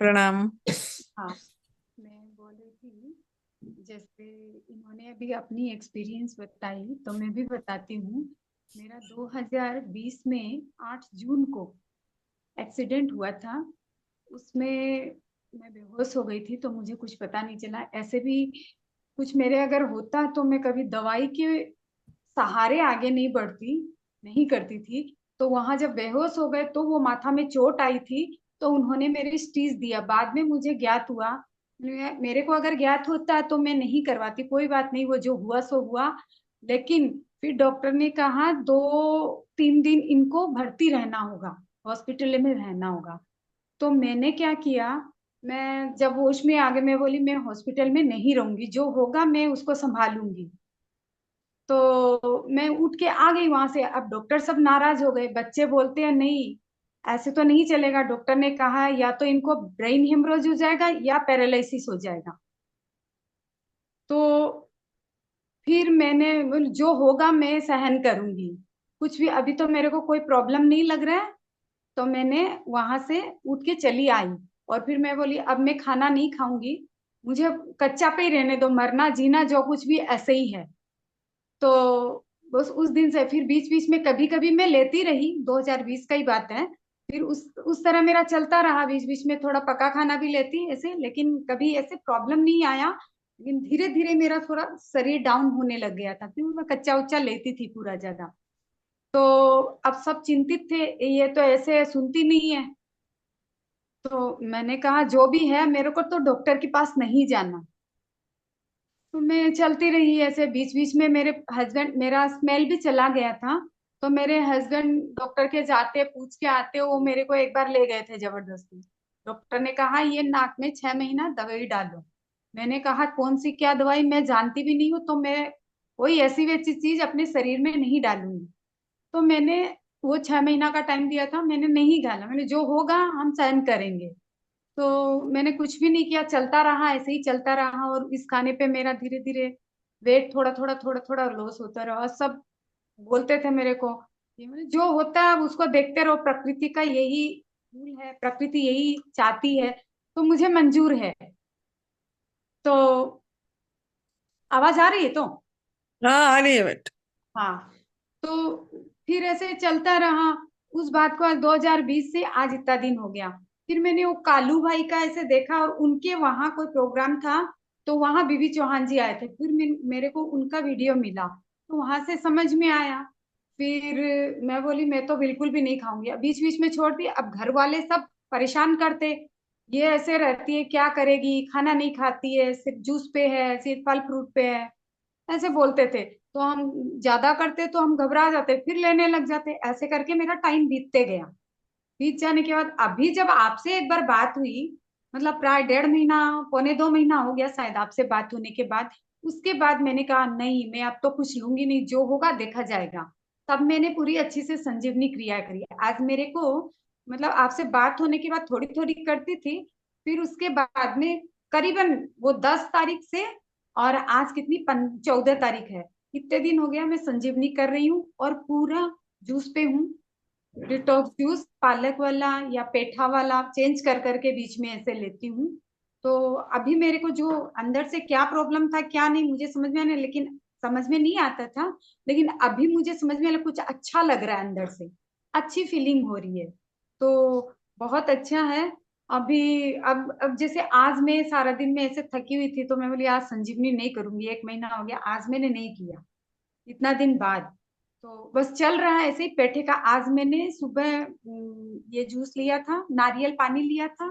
प्रणाम। हाँ, मैं बोल रही थी, जैसे इन्होंने अभी अपनी एक्सपीरियंस बताई तो मैं भी बताती हूँ। मेरा 2020 में 8 जून को एक्सीडेंट हुआ था। उसमें मैं बेहोश हो गई थी, तो मुझे कुछ पता नहीं चला। ऐसे भी कुछ मेरे अगर होता तो मैं कभी दवाई के सहारे आगे नहीं बढ़ती, नहीं करती थी। तो वहां जब बेहोश हो गए तो वो माथा में चोट आई थी, तो उन्होंने मेरे स्टीज दिया। बाद में मुझे ज्ञात हुआ, मेरे को अगर ज्ञात होता तो मैं नहीं करवाती, कोई बात नहीं, वो जो हुआ सो हुआ। लेकिन फिर डॉक्टर ने कहा 2-3 दिन इनको भर्ती रहना होगा, हॉस्पिटल में रहना होगा। तो मैंने क्या किया, मैं जब होश में आ गई, मैं बोली मैं हॉस्पिटल में नहीं रहूंगी, जो होगा मैं उसको संभालूंगी। तो मैं उठ के आ गई वहां से। अब डॉक्टर सब नाराज हो गए, बच्चे बोलते हैं नहीं ऐसे तो नहीं चलेगा, डॉक्टर ने कहा या तो इनको ब्रेन हेमरोज हो जाएगा या पैरालिसिस हो जाएगा। तो फिर मैंने जो होगा मैं सहन करूंगी, कुछ भी, अभी तो मेरे को कोई प्रॉब्लम नहीं लग रहा है। तो मैंने वहां से उठ के चली आई और फिर मैं बोली अब मैं खाना नहीं खाऊंगी, मुझे कच्चा पे ही रहने दो, मरना जीना जो कुछ भी ऐसे ही है। तो बस उस दिन से फिर बीच बीच में कभी कभी मैं लेती रही, 2020 का ही बात है। फिर उस तरह मेरा चलता रहा, बीच बीच में थोड़ा पका खाना भी लेती ऐसे, लेकिन कभी ऐसे प्रॉब्लम नहीं आया। लेकिन धीरे धीरे मेरा थोड़ा शरीर डाउन होने लग गया था क्योंकि मैं कच्चा उच्चा लेती थी पूरा ज्यादा। तो अब सब चिंतित थे, ये तो ऐसे सुनती नहीं है। तो मैंने कहा जो भी है मेरे को तो डॉक्टर के पास नहीं जाना। तो मैं चलती रही ऐसे, बीच बीच में मेरे हस्बैंड, मेरा स्मेल भी चला गया था। तो मेरे हस्बैंड डॉक्टर के जाते पूछ के आते, वो मेरे को एक बार ले गए थे जबरदस्ती। डॉक्टर ने कहा ये नाक में 6 महीना दवाई डालो। मैंने कहा कौन सी क्या दवाई, मैं जानती भी नहीं हूँ, तो मैं कोई ऐसी वैसी चीज अपने शरीर में नहीं डालूंगी। तो मैंने वो 6 महीना का टाइम दिया था, मैंने नहीं डाला, मैंने जो होगा हम सहन करेंगे। तो मैंने कुछ भी नहीं किया, चलता रहा, ऐसे ही चलता रहा। और इस खाने पे मेरा धीरे धीरे वेट थोड़ा थोड़ा लॉस होता रहा। सब बोलते थे मेरे को कि मैंने जो होता है उसको देखते रहो, प्रकृति का यही रूल है, प्रकृति यही चाहती है, तो मुझे मंजूर है। तो आवाज आ रही है तो? हाँ आ रही है बेट। हाँ। तो फिर ऐसे चलता रहा। उस बात को आज 2020 से आज इतना दिन हो गया। फिर मैंने वो कालू भाई का ऐसे देखा और उनके वहां कोई प्रोग्राम था, तो वहां बीबी चौहान जी आए थे। फिर मेरे को उनका वीडियो मिला, तो वहां से समझ में आया। फिर मैं बोली मैं तो बिल्कुल भी नहीं खाऊंगी, बीच बीच में छोड़ दी। अब घर वाले सब परेशान करते, ये ऐसे रहती है क्या करेगी, खाना नहीं खाती है, सिर्फ जूस पे है, सिर्फ फल फ्रूट पे है, ऐसे बोलते थे। तो हम ज्यादा करते तो हम घबरा जाते, फिर लेने लग जाते। ऐसे करके मेरा टाइम बीतते गया। बीत जाने के बाद अभी जब आपसे एक बार बात हुई, मतलब प्राय 1.5 महीना, पौने 2 महीना हो गया शायद आपसे बात होने के बाद, उसके बाद मैंने कहा नहीं मैं अब तो कुछ लूंगी नहीं, जो होगा देखा जाएगा। तब मैंने पूरी अच्छी से संजीवनी क्रिया करी। आज मेरे को मतलब आपसे बात होने के बाद थोड़ी थोड़ी करती थी, फिर उसके बाद में करीबन वो 10 तारीख से, और आज कितनी 14 तारीख है, इतने दिन हो गया मैं संजीवनी कर रही हूँ और पूरा जूस पे हूँ। डिटॉक्स जूस पालक वाला या पेठा वाला चेंज कर करके बीच में ऐसे लेती हूँ। तो अभी मेरे को जो अंदर से क्या प्रॉब्लम था क्या नहीं मुझे समझ में आने, लेकिन समझ में नहीं आता था, लेकिन अभी मुझे समझ में आया, कुछ अच्छा लग रहा है अंदर से, अच्छी फीलिंग हो रही है। तो बहुत अच्छा है। अभी अब जैसे आज मैं सारा दिन में ऐसे थकी हुई थी, तो मैं बोली आज संजीवनी नहीं करूंगी, 1 महीना हो गया आज मैंने नहीं किया, इतना दिन बाद। तो बस चल रहा है ऐसे ही पेठे का। आज मैंने सुबह ये जूस लिया था, नारियल पानी लिया था,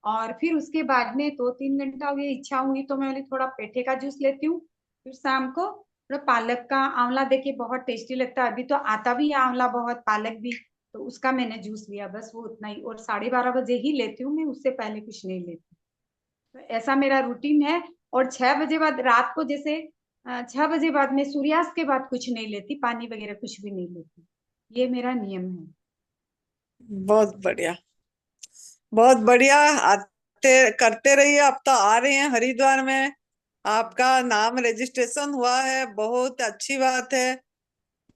और फिर उसके बाद में 2-3 घंटा हो गया, इच्छा हुई तो मैं थोड़ा पेठे का जूस लेती हूँ। फिर शाम को थोड़ा पालक का, आंवला देखिए बहुत टेस्टी लगता है, अभी तो आता भी है आंवला बहुत, पालक भी, तो उसका मैंने जूस लिया, बस वो उतना ही। और 12:30 बजे ही लेती हूँ मैं, उससे पहले कुछ नहीं लेती। तो ऐसा मेरा रूटीन है। और 6 बजे बाद रात को जैसे 6 बजे बाद में सूर्यास्त के बाद कुछ नहीं लेती, पानी वगैरह कुछ भी नहीं लेती, ये मेरा नियम है। बहुत बढ़िया, बहुत बढ़िया। आते करते रहिए, अब तो आ रहे हैं हरिद्वार में, आपका नाम रजिस्ट्रेशन हुआ है, बहुत अच्छी बात है।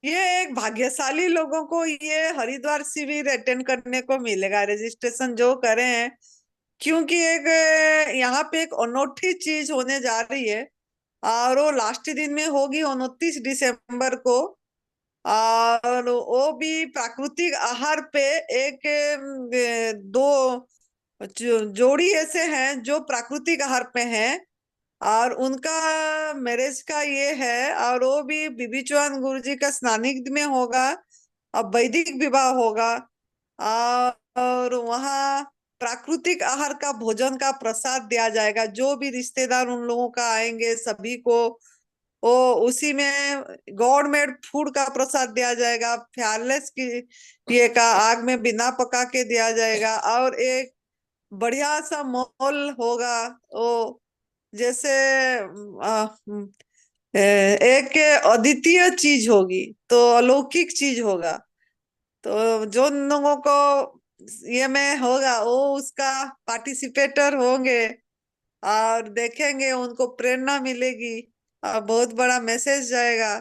ये एक भाग्यशाली लोगों को ये हरिद्वार शिविर अटेंड करने को मिलेगा, रजिस्ट्रेशन जो करे हैं, क्योंकि एक यहाँ पे एक अनोखी चीज होने जा रही है। और वो लास्ट दिन में होगी 29 दिसंबर को। और वो भी प्राकृतिक आहार पे एक दो जोड़ी ऐसे हैं जो प्राकृतिक आहार पे हैं, और उनका मैरिज का ये है, और वो भी बीबी चौहान गुरु जी का सानिध्य में होगा, अब वैदिक विवाह होगा। और वहाँ प्राकृतिक आहार का भोजन का प्रसाद दिया जाएगा, जो भी रिश्तेदार उन लोगों का आएंगे सभी को वो उसी में गॉड मेड फूड का प्रसाद दिया जाएगा, फ्यारलेस की ये का आग में बिना पका के दिया जाएगा। और एक बढ़िया सा माहौल होगा, वो जैसे एक अद्वितीय चीज होगी, तो अलौकिक चीज होगा। तो जो उन लोगों को ये में होगा वो उसका पार्टिसिपेटर होंगे और देखेंगे, उनको प्रेरणा मिलेगी और बहुत बड़ा मैसेज जाएगा।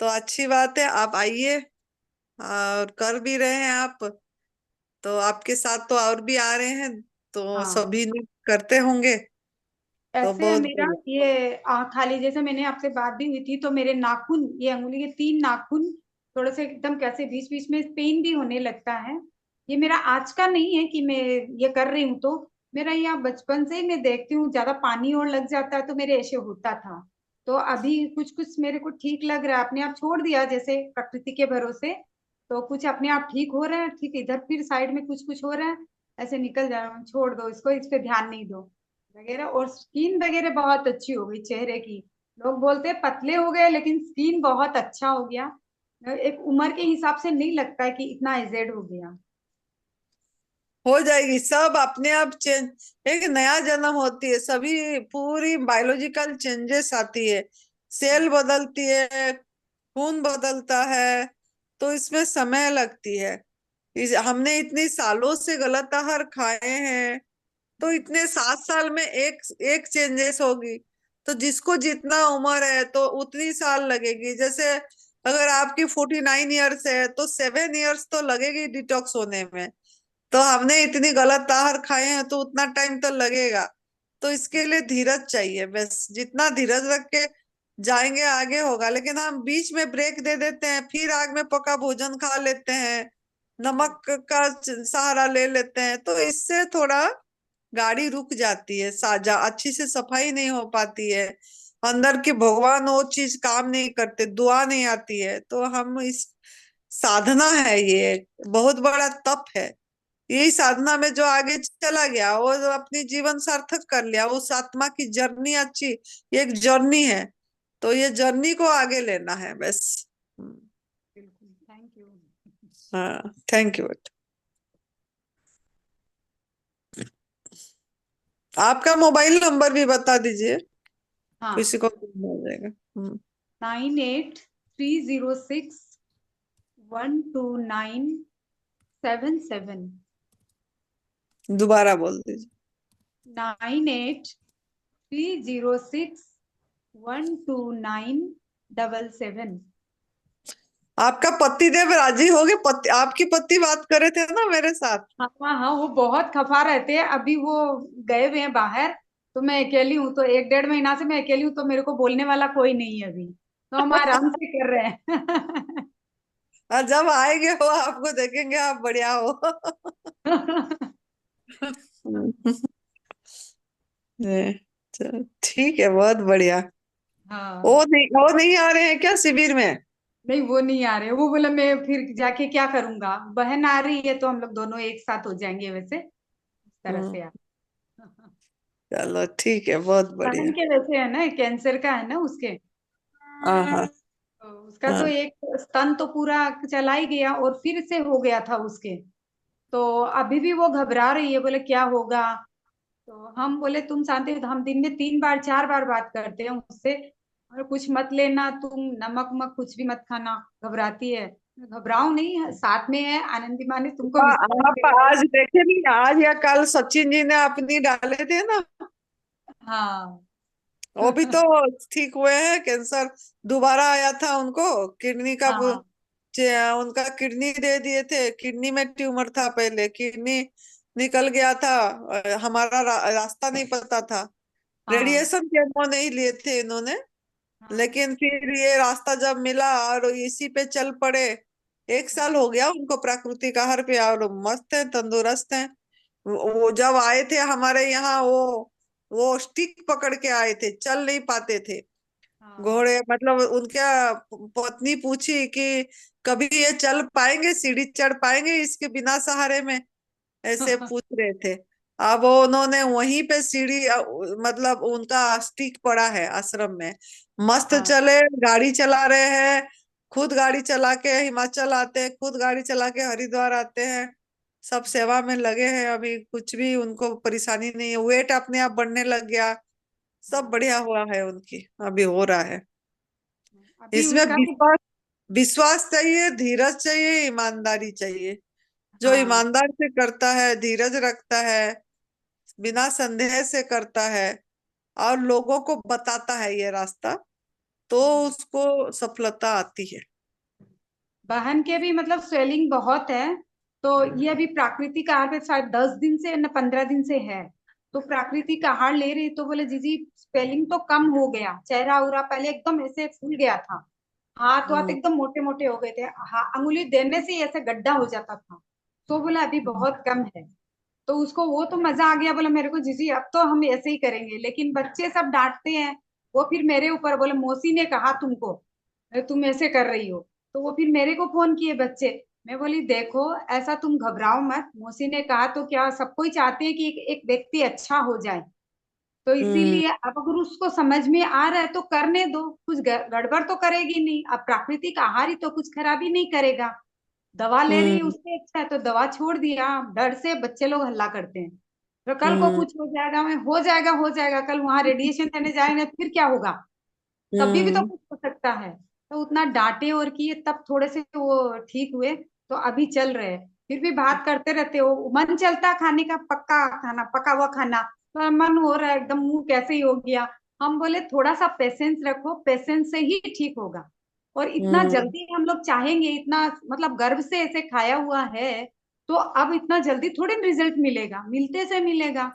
तो अच्छी बात है, आप आइए, और कर भी रहे हैं आप। तो आपके साथ तो और भी आ रहे हैं, तो हाँ, सभी ने करते होंगे, तो ऐसे बहुत मेरा बढ़िया। ये खाली जैसे मैंने आपसे बात भी हुई थी तो मेरे नाखून, ये अंगुली के 3 नाखून थोड़े से एकदम कैसे बीच बीच में पेन भी होने लगता है। ये मेरा आज का नहीं है कि मैं ये कर रही हूँ, तो मेरा यहाँ बचपन से ही मैं देखती हूँ, ज्यादा पानी और लग जाता है तो मेरे ऐसे होता था। तो अभी कुछ कुछ मेरे को ठीक लग रहा है, अपने आप छोड़ दिया जैसे प्रकृति के भरोसे। तो कुछ अपने आप ठीक हो रहा है, ठीक इधर फिर साइड में कुछ कुछ हो रहा है, ऐसे निकल जा रहा हूँ, छोड़ दो इसको, इस पे ध्यान नहीं दो वगैरह। और स्किन वगैरह बहुत अच्छी हो गई चेहरे की। लोग बोलते हैं पतले हो गए, लेकिन स्किन बहुत अच्छा हो गया। एक उम्र के हिसाब से नहीं लगता है कि इतना एजेड हो गया। हो जाएगी सब अपने आप चेंज। एक नया जन्म होती है, सभी पूरी बायोलॉजिकल चेंजेस आती है, सेल बदलती है, खून बदलता है। तो इसमें समय लगती है। हमने इतनी सालों से गलत आहार खाए हैं, तो इतने 7 साल में एक एक चेंजेस होगी। तो जिसको जितना उम्र है तो उतनी साल लगेगी। जैसे अगर आपकी 49 ईयर्स है तो 7 ईयर्स तो लगेगी डिटॉक्स होने में। तो हमने इतनी गलत आहार खाए हैं तो उतना टाइम तो लगेगा। तो इसके लिए धीरज चाहिए, बस जितना धीरज रख के जाएंगे आगे होगा। लेकिन हम बीच में ब्रेक दे देते हैं, फिर आग में पका भोजन खा लेते हैं, नमक का सहारा ले लेते हैं, तो इससे थोड़ा गाड़ी रुक जाती है, साजा अच्छी से सफाई नहीं हो पाती है, अंदर के भगवान वो चीज काम नहीं करते, दुआ नहीं आती है। तो हम इस साधना है, ये बहुत बड़ा तप है। यही साधना में जो आगे चला गया वो जो अपनी जीवन सार्थक कर लिया, उस आत्मा की जर्नी अच्छी, ये एक जर्नी है। तो ये जर्नी को आगे लेना है बस। बिल्कुल, थैंक यू। हाँ, थैंक यू। आपका मोबाइल नंबर भी बता दीजिए, हाँ, किसी को हो जाएगा। 9836012977। दोबारा बोल दीजिए। 9836012977। आपका पति देव राजी हो गए? पति, आपकी पति बात करे थे ना मेरे साथ। हाँ हाँ हाँ, वो बहुत खफा रहते हैं, अभी वो गए हुए हैं बाहर। तो मैं अकेली हूँ, तो 1 डेढ़ महीना से मैं अकेली हूँ, तो मेरे को बोलने वाला कोई नहीं है अभी। तो हम आराम से कर रहे हैं। और जब आएंगे वो आपको देखेंगे, आप बढ़िया हो। ये, चलो, ठीक है, बहुत बढ़िया। हाँ, वो नहीं आ रहे हैं क्या शिविर में? नहीं वो नहीं आ रहे, वो बोला मैं फिर जाके क्या करूंगा, बहन आ रही है तो हम लोग दोनों एक साथ हो जाएंगे वैसे, इस तरह हम्म, से आप। चलो ठीक है, बहुत बहन बढ़िया। के वैसे है ना, कैंसर का है ना उसके। हाँ हाँ तो उसका तो हाँ। एक स्तन तो पूरा चला ही गया, और फिर से हो गया था उसके। तो अभी भी वो घबरा रही है, बोले क्या होगा। तो हम बोले तुम शांति, हम दिन में 3 बार 4 बार बात करते हैं उससे, और कुछ मत लेना तुम, नमक मक कुछ भी मत खाना, घबराती है। घबराओ नहीं, साथ में है आनंदी माँ ने तुमको विश्वास आप दिलाया आज है। देखे नहीं, आज या कल सचिन जी ने अपनी डाले थे ना, हाँ। वो भी तो ठीक हुए हैं। कैंसर दोबारा आया था उनको, किडनी का हाँ उनका किडनी दे दिए थे, किडनी में ट्यूमर था, पहले किडनी निकल गया था। हमारा रास्ता नहीं पता था, हाँ रेडिएशन केमो नहीं लिए थे इन्होंने। हाँ लेकिन फिर ये रास्ता जब मिला और इसी पे चल पड़े, 1 साल हो गया उनको प्राकृतिक आहार पे, और मस्त है, तंदुरुस्त है। वो जब आए थे हमारे यहाँ, वो स्टिक पकड़ के आए थे, चल नहीं पाते थे। हाँ घोड़े मतलब उनका पत्नी पूछी कि कभी ये चल पाएंगे, सीढ़ी चढ़ पाएंगे इसके बिना सहारे में, ऐसे हाँ पूछ रहे थे। अब उन्होंने वहीं पे सीढ़ी मतलब उनका स्टिक पड़ा है आश्रम में, मस्त हाँ चले, गाड़ी चला रहे हैं, खुद गाड़ी चला के हिमाचल आते हैं, खुद गाड़ी चला के हरिद्वार आते हैं, सब सेवा में लगे हैं। अभी कुछ भी उनको परेशानी नहीं है, वेट अपने आप बढ़ने लग गया, सब हाँ। बढ़िया हुआ है उनकी, अभी हो रहा है। अभी इसमें उनका भी। विश्वास विश्वास चाहिए, धीरज चाहिए, ईमानदारी चाहिए। जो हाँ। ईमानदार से करता है, धीरज रखता है, बिना संदेह से करता है और लोगों को बताता है ये रास्ता, तो उसको सफलता आती है। बहन के भी मतलब स्वेलिंग बहुत है, तो ये अभी प्राकृतिक आहार पे शायद 10 दिन से न 15 दिन से है। तो प्राकृतिक आहार ले रही, तो बोले जीजी स्वेलिंग तो कम हो गया, चेहरा उरा पहले एकदम ऐसे फूल गया था, हाथ वाथ हम्म। एकदम मोटे मोटे हो गए थे, हाँ अंगुली देने से ही ऐसे गड्ढा हो जाता था। तो बोला अभी बहुत कम है। तो उसको वो तो मजा आ गया, बोला मेरे को जीजी अब तो हम ऐसे ही करेंगे। लेकिन बच्चे सब डांटते हैं, वो फिर मेरे ऊपर बोले मौसी ने कहा तुमको, तुम ऐसे कर रही हो। तो वो फिर मेरे को फोन किए बच्चे। मैं बोली देखो ऐसा तुम घबराओ मत, मौसी ने कहा तो क्या, सबको ही चाहते हैं कि एक व्यक्ति अच्छा हो जाए। तो हम्म। इसीलिए अब अगर उसको समझ में आ रहा है तो करने दो, कुछ गड़बड़ तो करेगी नहीं। अब प्राकृतिक आहार ही तो कुछ खराबी नहीं करेगा। दवा ले रही है हम्म। उससे अच्छा है तो दवा छोड़ दिया। डर से बच्चे लोग हल्ला करते हैं, तो कल को हम्म। कुछ हो जाएगा, मैं हो जाएगा हो जाएगा, कल वहां रेडिएशन देने जाएंगे फिर क्या होगा, तभी भी तो हम्म। कुछ हो सकता है। तो उतना डांटे और किए तब थोड़े से वो ठीक हुए। तो अभी चल रहे हैं, फिर भी बात करते रहते हो, मन चलता है खाने का, पक्का खाना पका हुआ खाना, तो मन हो रहा है एकदम मुंह कैसे ही हो गया। हम बोले थोड़ा सा पेशेंस रखो, पेशेंस से ही ठीक होगा। और इतना हम्म। जल्दी हम लोग चाहेंगे, इतना मतलब गर्व से ऐसे खाया हुआ है, तो अब इतना जल्दी थोड़ी रिजल्ट मिलेगा, मिलते से मिलेगा।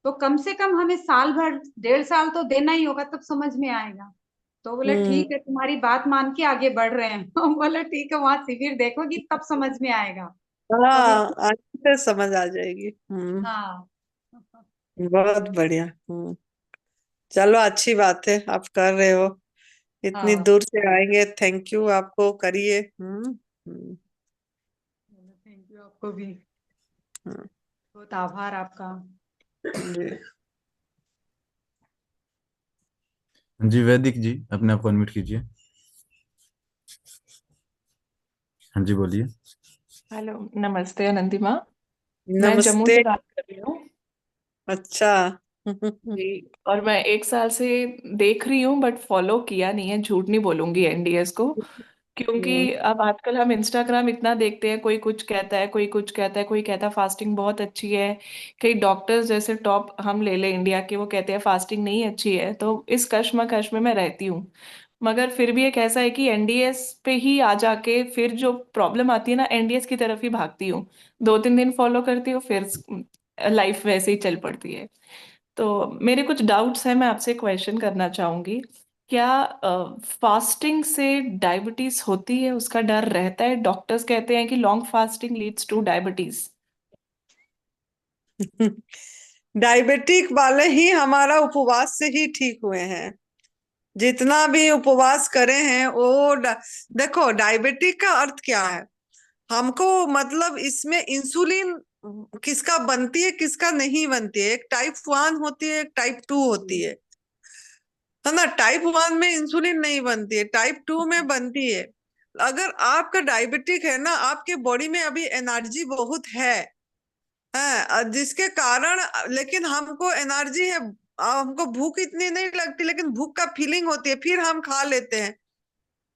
तो कम से कम हमें साल भर 1.5 साल तो देना ही होगा, तब समझ में आएगा। तो बोले हम्म। ठीक है, तुम्हारी बात मान के आगे बढ़ रहे हैं। हम बोले ठीक है, वहां शिविर देखोगी तब समझ में आएगा। तो अभी हाँ, आगे से समझ आ जाएगी। हम्म। हाँ। बहुत बढ़िया। चलो, अच्छी बात है आप कर रहे हो, इतनी हाँ दूर से आएंगे। थैंक यू, आपको करिए। थैंक यू आपको भी, हम्म। बहुत आभार आपका। जी। जी वैदिक जी, अपने आप को अनम्यूट कीजिए। हाँ जी बोलिए। हेलो, नमस्ते आनंदीमा। मैं जम्मू नमस्ते। से बात कर रही हूँ। अच्छा। जी, और मैं 1 साल से देख रही हूँ बट फॉलो किया नहीं है, झूठ नहीं बोलूंगी एनडीएस को। क्योंकि अब आजकल हम इंस्टाग्राम इतना देखते हैं, कोई कुछ कहता है, कोई कुछ कहता है, कोई कहता है फास्टिंग बहुत अच्छी है। कई डॉक्टर्स जैसे टॉप हम ले ले इंडिया के, वो कहते हैं फास्टिंग नहीं अच्छी है। तो इस कश्मकश में मैं रहती हूँ। मगर फिर भी एक ऐसा है कि एनडीएस पे ही आ जाके फिर जो प्रॉब्लम आती है ना, एनडीएस की तरफ ही भागती हूँ। 2-3 दिन फॉलो करती हूँ, फिर लाइफ वैसे ही चल पड़ती है। तो मेरे कुछ डाउट्स हैं, मैं आपसे क्वेश्चन करना चाहूंगी। क्या फास्टिंग से डायबिटीज होती है, उसका डर रहता है? डॉक्टर्स कहते हैं कि long fasting leads two diabetes. Diabetic वाले ही हमारा उपवास से ही ठीक हुए हैं। जितना भी उपवास करे हैं वो देखो, डायबिटिक का अर्थ क्या है? हमको मतलब इसमें इंसुलिन किसका बनती है, किसका नहीं बनती है। एक टाइप 1 होती है, एक टाइप 2 होती है ना। टाइप 1 में इंसुलिन नहीं बनती है, टाइप 2 में बनती है। अगर आपका डायबिटिक है ना, आपके बॉडी में अभी एनर्जी बहुत है जिसके कारण, लेकिन हमको एनर्जी है, हमको भूख इतनी नहीं लगती, लेकिन भूख का फीलिंग होती है, फिर हम खा लेते हैं।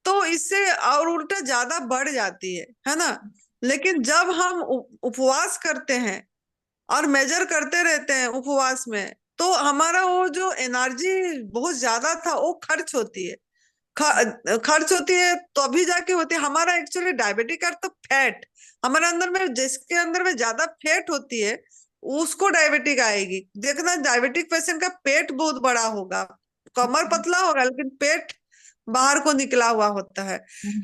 तो इससे और उल्टा ज्यादा बढ़ जाती है ना। लेकिन जब हम उपवास करते हैं और मेजर करते रहते हैं उपवास में, तो हमारा वो जो एनर्जी बहुत ज्यादा था वो खर्च होती है। खर्च होती है तो अभी जाके होती है। हमारा एक्चुअली डायबिटिक अर्थ तो फैट, हमारे अंदर में जिसके अंदर में ज्यादा फैट होती है उसको डायबिटिक आएगी। देखना, डायबिटिक पेशेंट का पेट बहुत बड़ा होगा, कमर पतला होगा, लेकिन पेट बाहर को निकला हुआ होता है।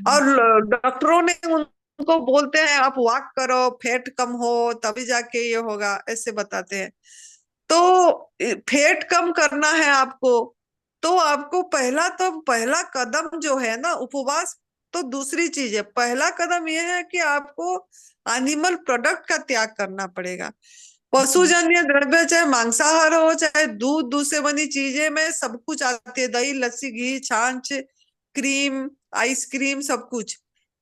और डॉक्टरों ने उनको बोलते हैं आप वॉक करो, फैट कम हो, तभी जाके ये होगा, ऐसे बताते हैं। तो फैट कम करना है आपको, तो आपको पहला कदम जो है ना उपवास, तो दूसरी चीज है। पहला कदम यह है कि आपको एनिमल प्रोडक्ट का त्याग करना पड़ेगा। पशुजन्य द्रव्य, चाहे मांसाहार हो, चाहे दूध से बनी चीजें में सब कुछ आती है, दही, लस्सी, घी, छाछ, क्रीम, आइसक्रीम, सब कुछ।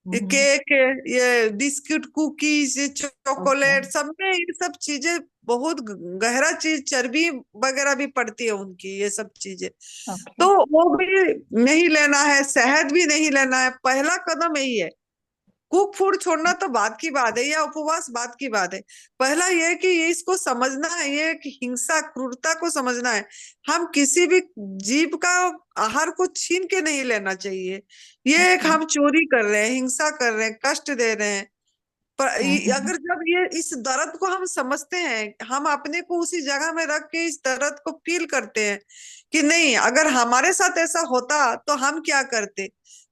केक, ये बिस्किट, कुकीज, ये चॉकलेट, सब में ये सब चीजें बहुत गहरा चीज, चर्बी वगैरह भी पड़ती है उनकी, ये सब चीजें। तो वो भी नहीं लेना है, शहद भी नहीं लेना है। पहला कदम यही है। कुक फूड छोड़ना तो बात की बात है, या उपवास बात की बात है। पहला ये है कि ये इसको समझना है, ये कि हिंसा, क्रूरता को समझना है। हम किसी भी जीव का आहार को छीन के नहीं लेना चाहिए। ये एक हम चोरी कर रहे हैं, हिंसा कर रहे हैं, कष्ट दे रहे हैं। पर अगर जब ये इस दर्द को हम समझते हैं, हम अपने को उसी जगह में रख के इस दर्द को फील करते हैं कि नहीं, अगर हमारे साथ ऐसा होता तो हम क्या करते।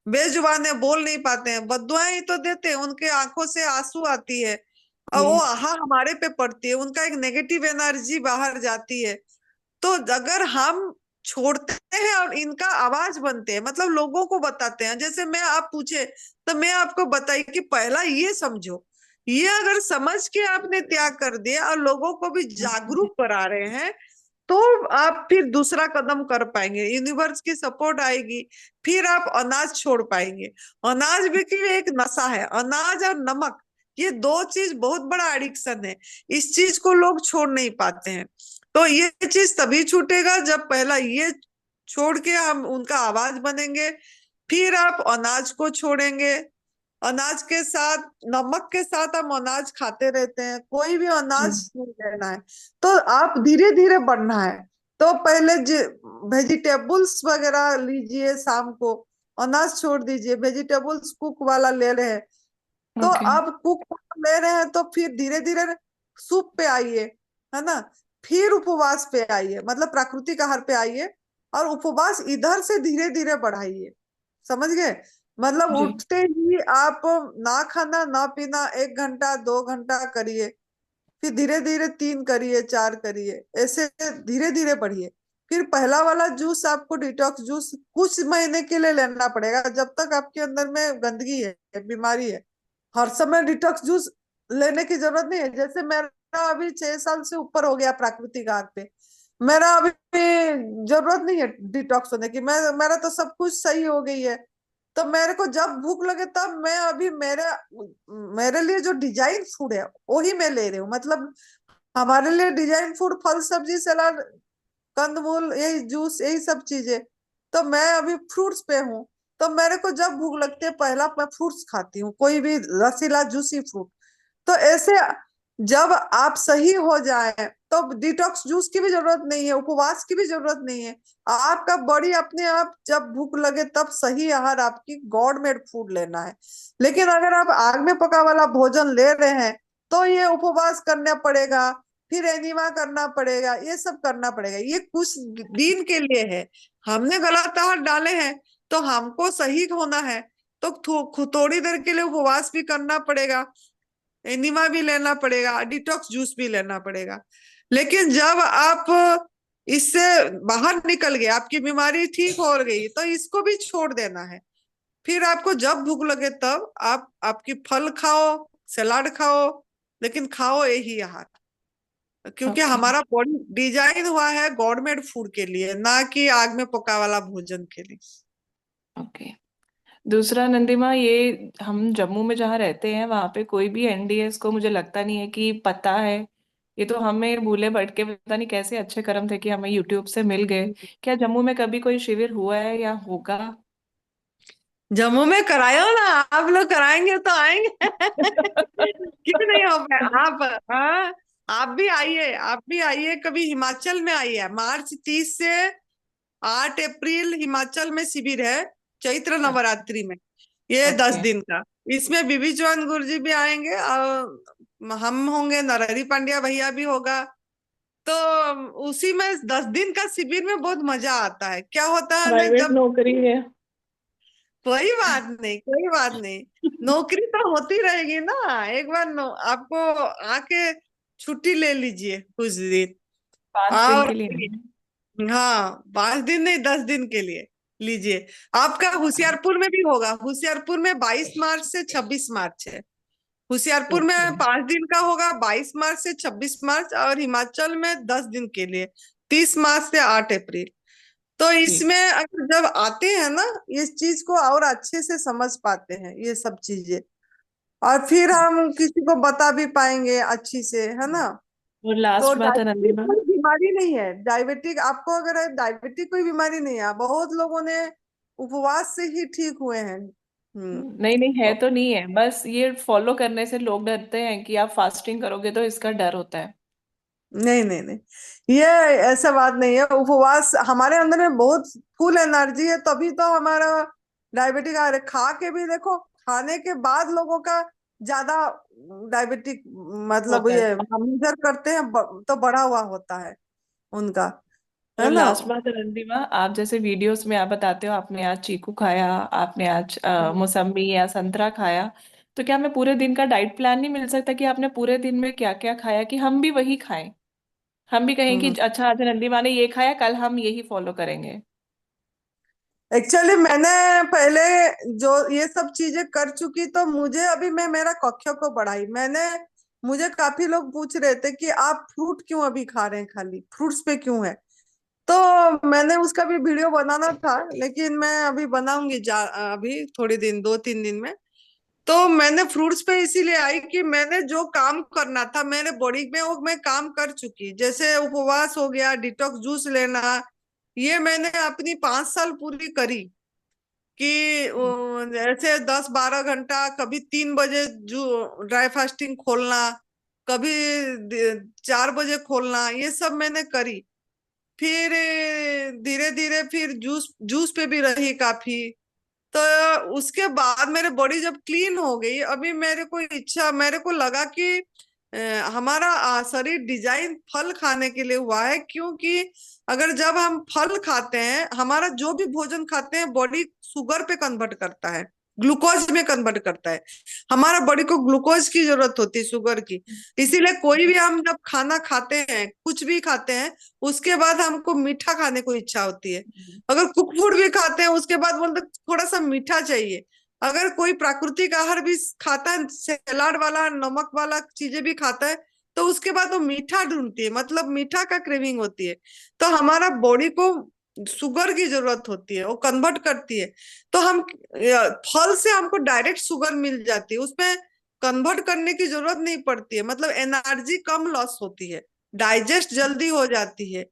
बेजुबान है, बोल नहीं पाते हैं, बद्दुआएं ही तो देते हैं, उनके आंखों से आंसू आती है और वो आहा हमारे पे पड़ती है, उनका एक नेगेटिव एनर्जी बाहर जाती है। तो अगर हम छोड़ते हैं और इनका आवाज बनते हैं, मतलब लोगों को बताते हैं, जैसे मैं, आप पूछे तो मैं आपको बताई कि पहला ये समझो, ये अगर समझ के आपने त्याग कर दिया और लोगों को भी जागरूक करा रहे हैं, तो आप फिर दूसरा कदम कर पाएंगे, यूनिवर्स की सपोर्ट आएगी, फिर आप अनाज छोड़ पाएंगे। अनाज भी कि एक नशा है, अनाज और नमक, ये दो चीज बहुत बड़ा एडिक्शन है। इस चीज को लोग छोड़ नहीं पाते हैं। तो ये चीज तभी छूटेगा जब पहला ये छोड़ के हम उनका आवाज बनेंगे, फिर आप अनाज को छोड़ेंगे। अनाज के साथ, नमक के साथ हम अनाज खाते रहते हैं, कोई भी अनाज नहीं लेना है। तो आप धीरे धीरे बढ़ना है। तो पहले वेजिटेबल्स वगैरह लीजिए, शाम को अनाज छोड़ दीजिए, वेजिटेबल्स कुक वाला ले रहे हैं। तो आप कुक ले रहे हैं तो फिर धीरे धीरे सूप पे आइए, है ना। फिर उपवास पे आइए, मतलब प्राकृतिक आहार पे आइए, और उपवास इधर से धीरे धीरे बढ़ाइए। समझ गए। मतलब उठते ही आप ना खाना ना पीना 1 घंटा 2 घंटा करिए, फिर धीरे धीरे 3 करिए, 4 करिए, ऐसे धीरे धीरे बढ़िए। फिर पहला वाला जूस, आपको डिटॉक्स जूस कुछ महीने के लिए लेना पड़ेगा, जब तक आपके अंदर में गंदगी है, बीमारी है। हर समय डिटॉक्स जूस लेने की जरूरत नहीं है। जैसे मेरा अभी 6 साल से ऊपर हो गया प्राकृतिक आहार पे, मेरा अभी जरूरत नहीं है डिटॉक्स होने की, मेरा तो सब कुछ सही हो गई है। तो मेरे को जब भूख लगे तब मैं अभी मेरे लिए जो डिजाइन फूड है वही मैं ले रही हूँ। मतलब हमारे लिए डिजाइन फूड फल सब्जी सलाद कंदमूल, यही जूस, यही सब चीजें। तो मैं अभी फ्रूट्स पे हूँ। तो मेरे को जब भूख लगती है पहला मैं फ्रूट्स खाती हूँ, कोई भी रसीला जूसी फ्रूट। तो ऐसे जब आप सही हो जाए तो डिटॉक्स जूस की भी जरूरत नहीं है, उपवास की भी जरूरत नहीं है। आपका बॉडी अपने आप जब भूख लगे तब सही आहार, आपकी गॉड मेड फूड लेना है। लेकिन अगर आप आग में पका वाला भोजन ले रहे हैं तो ये उपवास करना पड़ेगा, फिर एनीमा करना पड़ेगा, ये सब करना पड़ेगा। ये कुछ दिन के लिए है, हमने गलत आहार डाले हैं तो हमको सही होना है, तो थोड़ी देर के लिए उपवास भी करना पड़ेगा, एनिमा भी लेना पड़ेगा, डिटॉक्स जूस भी लेना पड़ेगा। लेकिन जब आप इससे बाहर निकल गए, आपकी बीमारी ठीक हो गई, तो इसको भी छोड़ देना है। फिर आपको जब भूख लगे तब आप आपकी फल खाओ, सलाद खाओ, लेकिन खाओ यही आहार, क्योंकि हमारा बॉडी डिजाइन हुआ है गॉडमेड फूड के लिए, ना कि आग में पका वाला भोजन के लिए। ओके। दूसरा नंदिमा, ये हम जम्मू में जहाँ रहते हैं वहां पे कोई भी एनडीएस को मुझे लगता नहीं है कि पता है। ये तो हमें भूले भटके पता नहीं कैसे अच्छे कर्म थे कि हमें यूट्यूब से मिल गए। क्या जम्मू में कभी कोई शिविर हुआ है या होगा? जम्मू में करायो ना, आप लोग कराएंगे तो आएंगे। क्यों नहीं हो पाए आप। हाँ, आप भी आइए, आप भी आइए, कभी हिमाचल में आइए। मार्च 30 से 8 अप्रैल हिमाचल में शिविर है, चैत्र नवरात्रि में, ये 10 दिन का। इसमें बीबी चौहान गुरु जी भी आएंगे और हम होंगे, नरहरि पांड्या भैया भी होगा। तो उसी में 10 दिन का शिविर में बहुत मजा आता है। क्या होता है ना, प्राइवेट जब नौकरी है। कोई बात नहीं, कोई बात नहीं, नौकरी तो होती रहेगी ना। एक बार आपको आके छुट्टी ले लीजिए कुछ दिन। 5 दिन और के लिए? हाँ, 5 दिन नहीं, 10 दिन के लिए लीजिए। आपका होशियारपुर में भी होगा। होशियारपुर में 22 मार्च से 26 मार्च है। होशियारपुर में 5 दिन का होगा, 22 मार्च से 26 मार्च, और हिमाचल में 10 दिन के लिए 30 मार्च से 8 अप्रैल। तो जी इसमें अगर जब आते हैं ना, इस चीज को और अच्छे से समझ पाते हैं ये सब चीजें, और फिर हम किसी को बता भी पाएंगे अच्छी से, है ना। और तो लास्ट बात डायबिटिक अनंतिमा, कोई बीमारी नहीं है। डायबिटिक आपको अगर है, डायबिटिक कोई बीमारी नहीं है। बहुत लोगों ने उपवास से ही ठीक हुए हैं। नहीं नहीं है तो नहीं है, बस ये फॉलो करने से लोग डरते हैं कि आप फास्टिंग करोगे तो इसका डर होता है। नहीं नहीं नहीं, ये ऐसा बात नहीं है। उपवास हमारे अंदर में बहुत फुल एनर्जी है, तभी तो हमारा डायबिटिक आ रहा है। खा के भी देखो, खाने के बाद लोगों का ज्यादा डायबिटिक, मतलब होता है। ये मेजर करते हैं, तो बढ़ा हुआ होता है उनका, है और ना। लास्ट बात रणदीमा, आप जैसे वीडियोस में आप बताते हो आपने आज चीकू खाया, आपने आज मौसम्मी या संतरा खाया, तो क्या हमें पूरे दिन का डाइट प्लान नहीं मिल सकता कि आपने पूरे दिन में क्या क्या खाया, कि हम भी वही खाएं, हम भी कहें कि अच्छा आज रणदीमा ने ये खाया, कल हम यही फॉलो करेंगे। एक्चुअली मैंने पहले जो ये सब चीजें कर चुकी, तो मुझे अभी मैं मेरा कक्षा को बढ़ाई मैंने। मुझे काफी लोग पूछ रहे थे कि आप फ्रूट क्यों अभी खा रहे हैं, खाली फ्रूट्स पे क्यों है। तो मैंने उसका भी वीडियो बनाना था, लेकिन मैं अभी बनाऊंगी अभी थोड़ी दिन, 2-3 दिन में। तो मैंने फ्रूट्स पे इसीलिए आई कि मैंने जो काम करना था मेरे बॉडी में वो मैं काम कर चुकी। जैसे उपवास हो गया, डिटॉक्स जूस लेना, ये मैंने अपनी 5 साल पूरी करी। कि जैसे 10-12 घंटा, कभी 3 बजे जो ड्राई फास्टिंग खोलना, कभी 4 बजे खोलना, ये सब मैंने करी। फिर धीरे धीरे फिर जूस जूस पे भी रही काफी। तो उसके बाद मेरे बॉडी जब क्लीन हो गई, अभी मेरे को इच्छा, मेरे को लगा कि अ, हमारा शरीर डिजाइन फल खाने के लिए हुआ है। क्योंकि अगर जब हम फल खाते हैं, हमारा जो भी भोजन खाते हैं बॉडी शुगर पे कन्वर्ट करता है, ग्लूकोज में कन्वर्ट करता है। हमारा बॉडी को ग्लूकोज की जरूरत होती है, शुगर की। इसीलिए कोई भी हम जब खाना खाते हैं, कुछ भी खाते हैं, उसके बाद हमको मीठा खाने को इच्छा होती है। अगर कुक फूड भी खाते हैं, उसके बाद बोलते थोड़ा सा मीठा चाहिए। अगर कोई प्राकृतिक आहार भी खाता है, सलाद वाला, नमक वाला चीजें भी खाता है, तो उसके बाद वो मीठा ढूंढती है, मतलब मीठा का क्रेविंग होती है। तो हमारा बॉडी को शुगर की जरूरत होती है, वो कन्वर्ट करती है। तो हम फल से हमको डायरेक्ट शुगर मिल जाती है, उसमें कन्वर्ट करने की जरूरत नहीं पड़ती है। मतलब एनर्जी कम लॉस होती है, डाइजेस्ट जल्दी हो जाती है।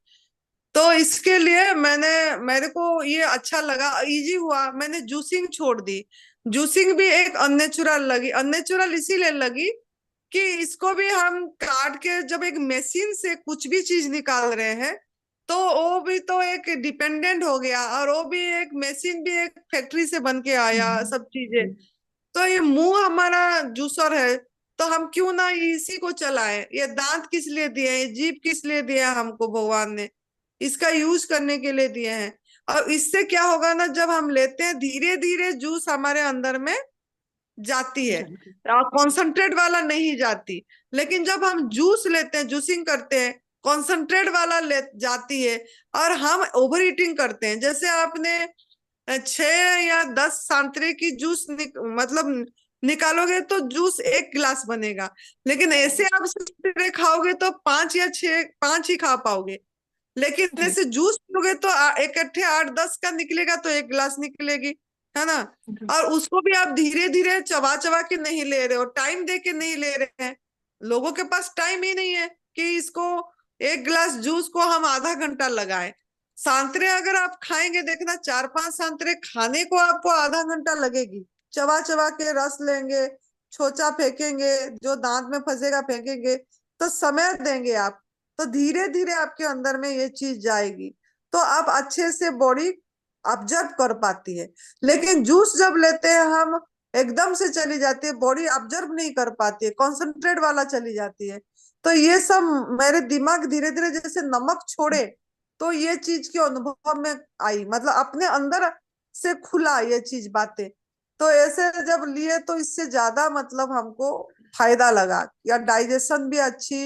तो इसके लिए मेरे को ये अच्छा लगा, इजी हुआ, मैंने जूसिंग छोड़ दी। जूसिंग भी एक अननेचुरल लगी, अननेचुरल इसीलिए लगी कि इसको भी हम काट के जब एक मशीन से कुछ भी चीज निकाल रहे हैं, तो वो भी तो एक डिपेंडेंट हो गया, और वो भी एक मशीन भी एक फैक्ट्री से बन के आया सब चीजें। तो ये मुंह हमारा जूसर है, तो हम क्यों ना इसी को चलाएं। ये दांत किस लिए दिए हैं, ये जीभ किस लिए दिया है हमको, भगवान ने इसका यूज करने के लिए दिए हैं। और इससे क्या होगा ना, जब हम लेते हैं धीरे धीरे जूस हमारे अंदर में जाती है, कॉन्सेंट्रेट वाला नहीं जाती। लेकिन जब हम जूस लेते हैं, जूसिंग करते हैं, कॉन्सेंट्रेट वाला ले जाती है। और हम ओवर ईटिंग करते हैं। जैसे आपने 6 या 10 संतरे की जूस मतलब निकालोगे तो जूस 1 गिलास बनेगा। लेकिन ऐसे आप संतरे खाओगे तो 5 या 6, 5 ही खा पाओगे। लेकिन जी ऐसे जूस पियोगे तो इकट्ठे 8-10 का निकलेगा, तो 1 गिलास निकलेगी, है ना। जी और उसको भी आप धीरे धीरे चबा चबा के नहीं ले रहे हो, टाइम दे के नहीं ले रहे हैं। लोगों के पास टाइम ही नहीं है कि इसको 1 गिलास जूस को हम आधा घंटा लगाएं। संतरे अगर आप खाएंगे, देखना 4-5 संतरे खाने को आपको आधा घंटा लगेगी। चबा चबा के रस लेंगे, छोचा फेंकेंगे, जो दांत में फंसेगा फेंकेंगे, तो समय देंगे आप। तो धीरे धीरे आपके अंदर में ये चीज जाएगी, तो आप अच्छे से बॉडी ऑब्जर्व कर पाती है। लेकिन जूस जब लेते हैं हम, एकदम से चली जाती है बॉडी, ऑब्जर्व नहीं कर पाती है, कॉन्सेंट्रेट वाला चली जाती है। तो ये सब मेरे दिमाग धीरे धीरे जैसे नमक छोड़े, तो ये चीज के अनुभव में आई, मतलब अपने अंदर से खुला ये चीज बातें। तो ऐसे जब लिए तो इससे ज्यादा मतलब हमको फायदा लगा, या डाइजेशन भी अच्छी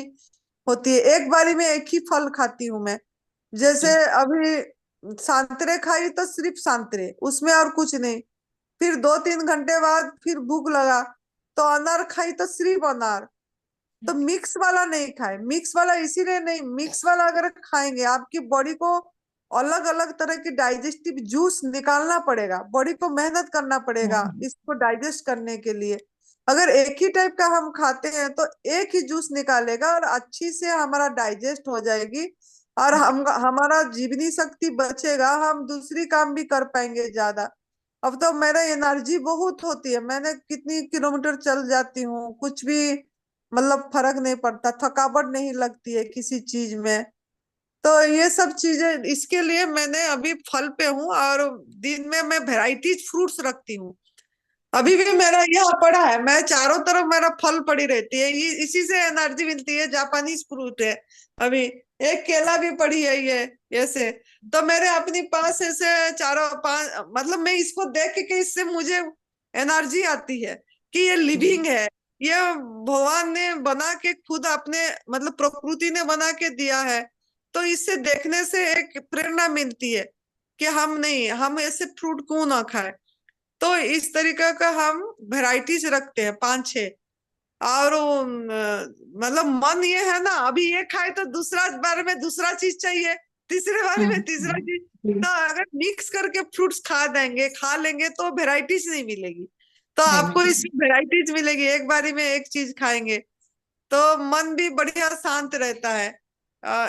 होती है। एक बारी में एक ही फल खाती हूँ मैं। जैसे जी अभी संतरे खाई तो सिर्फ संतरे, उसमें और कुछ नहीं। फिर 2-3 घंटे बाद फिर भूख लगा, तो अनार खाई तो सिर्फ अनार। तो मिक्स वाला नहीं खाए। मिक्स वाला इसीलिए नहीं, मिक्स वाला अगर खाएंगे आपकी बॉडी को अलग अलग तरह की डाइजेस्टिव जूस निकालना पड़ेगा, बॉडी को मेहनत करना पड़ेगा इसको डाइजेस्ट करने के लिए। अगर एक ही टाइप का हम खाते हैं तो एक ही जूस निकालेगा और अच्छी से हमारा डाइजेस्ट हो जाएगी, और हम हमारा जीवनी शक्ति बचेगा, हम दूसरी काम भी कर पाएंगे ज्यादा। अब तो मेरा एनर्जी बहुत होती है, मैंने कितनी किलोमीटर चल जाती हूँ, कुछ भी मतलब फर्क नहीं पड़ता, थकावट नहीं लगती है किसी चीज में। तो ये सब चीजें इसके लिए मैंने अभी फल पे हूँ, और दिन में मैं वेराइटीज फ्रूट्स रखती हूँ। अभी भी मेरा यह पड़ा है, मैं चारों तरफ मेरा फल पड़ी रहती है, ये इसी से एनर्जी मिलती है, जापानीज फ्रूट है। अभी एक केला भी पड़ी है ये ऐसे। तो मेरे अपनी पास ऐसे चारों पांच, मतलब मैं इसको देख के इससे मुझे एनर्जी आती है कि ये लिविंग है, ये भगवान ने बना के खुद अपने मतलब प्रकृति ने बना के दिया है। तो इससे देखने से एक प्रेरणा मिलती है कि हम नहीं, हम ऐसे फ्रूट क्यों ना खाएं। तो इस तरीके का हम वेराइटीज रखते हैं 5-6। और मतलब मन ये है ना, अभी ये खाए तो दूसरा बार में दूसरा चीज चाहिए, तीसरे बार में तीसरा चीज। तो अगर मिक्स करके फ्रूट्स खा लेंगे तो वेराइटीज नहीं मिलेगी। तो आपको इसमें वेराइटीज मिलेगी, एक बारी में एक चीज खाएंगे तो मन भी बढ़िया शांत रहता है।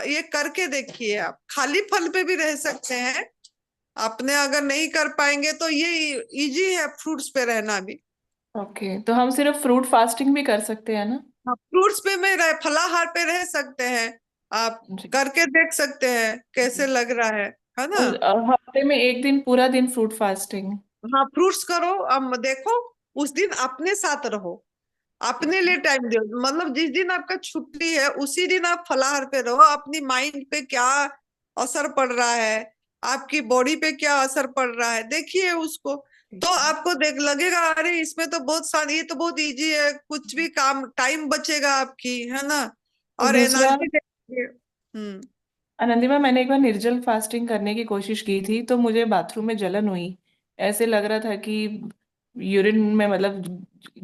ये करके देखिए, आप खाली फल पे भी रह सकते हैं, अपने अगर नहीं कर पाएंगे तो ये इजी है फ्रूट्स पे रहना भी। ओके, तो हम सिर्फ फ्रूट फास्टिंग भी कर सकते हैं ना? हाँ, फ्रूट्स पे में फलाहार पे रह सकते हैं, आप जी। करके देख सकते हैं कैसे लग रहा है ना। हफ्ते में एक दिन पूरा दिन फ्रूट फास्टिंग? हाँ, फ्रूट्स करो, अब देखो उस दिन अपने साथ रहो, अपने लिए टाइम दो, मतलब जिस दिन आपका छुट्टी है उसी दिन आप फलाहार पे रहो, अपनी माइंड पे क्या असर पड़ रहा है, आपकी बॉडी पे क्या असर पड़ रहा है, देखिए उसको। तो आपको देख लगेगा अरे इसमें तो बहुत ये तो बहुत इजी है, कुछ भी काम टाइम बचेगा आपकी, है ना, तो और दूसरा, एनर्जी देखेंगे। आनंदिमा, मैंने एक बार निर्जल फास्टिंग करने की कोशिश की थी तो मुझे बाथरूम में जलन हुई। ऐसे लग रहा था कि यूरिन में मतलब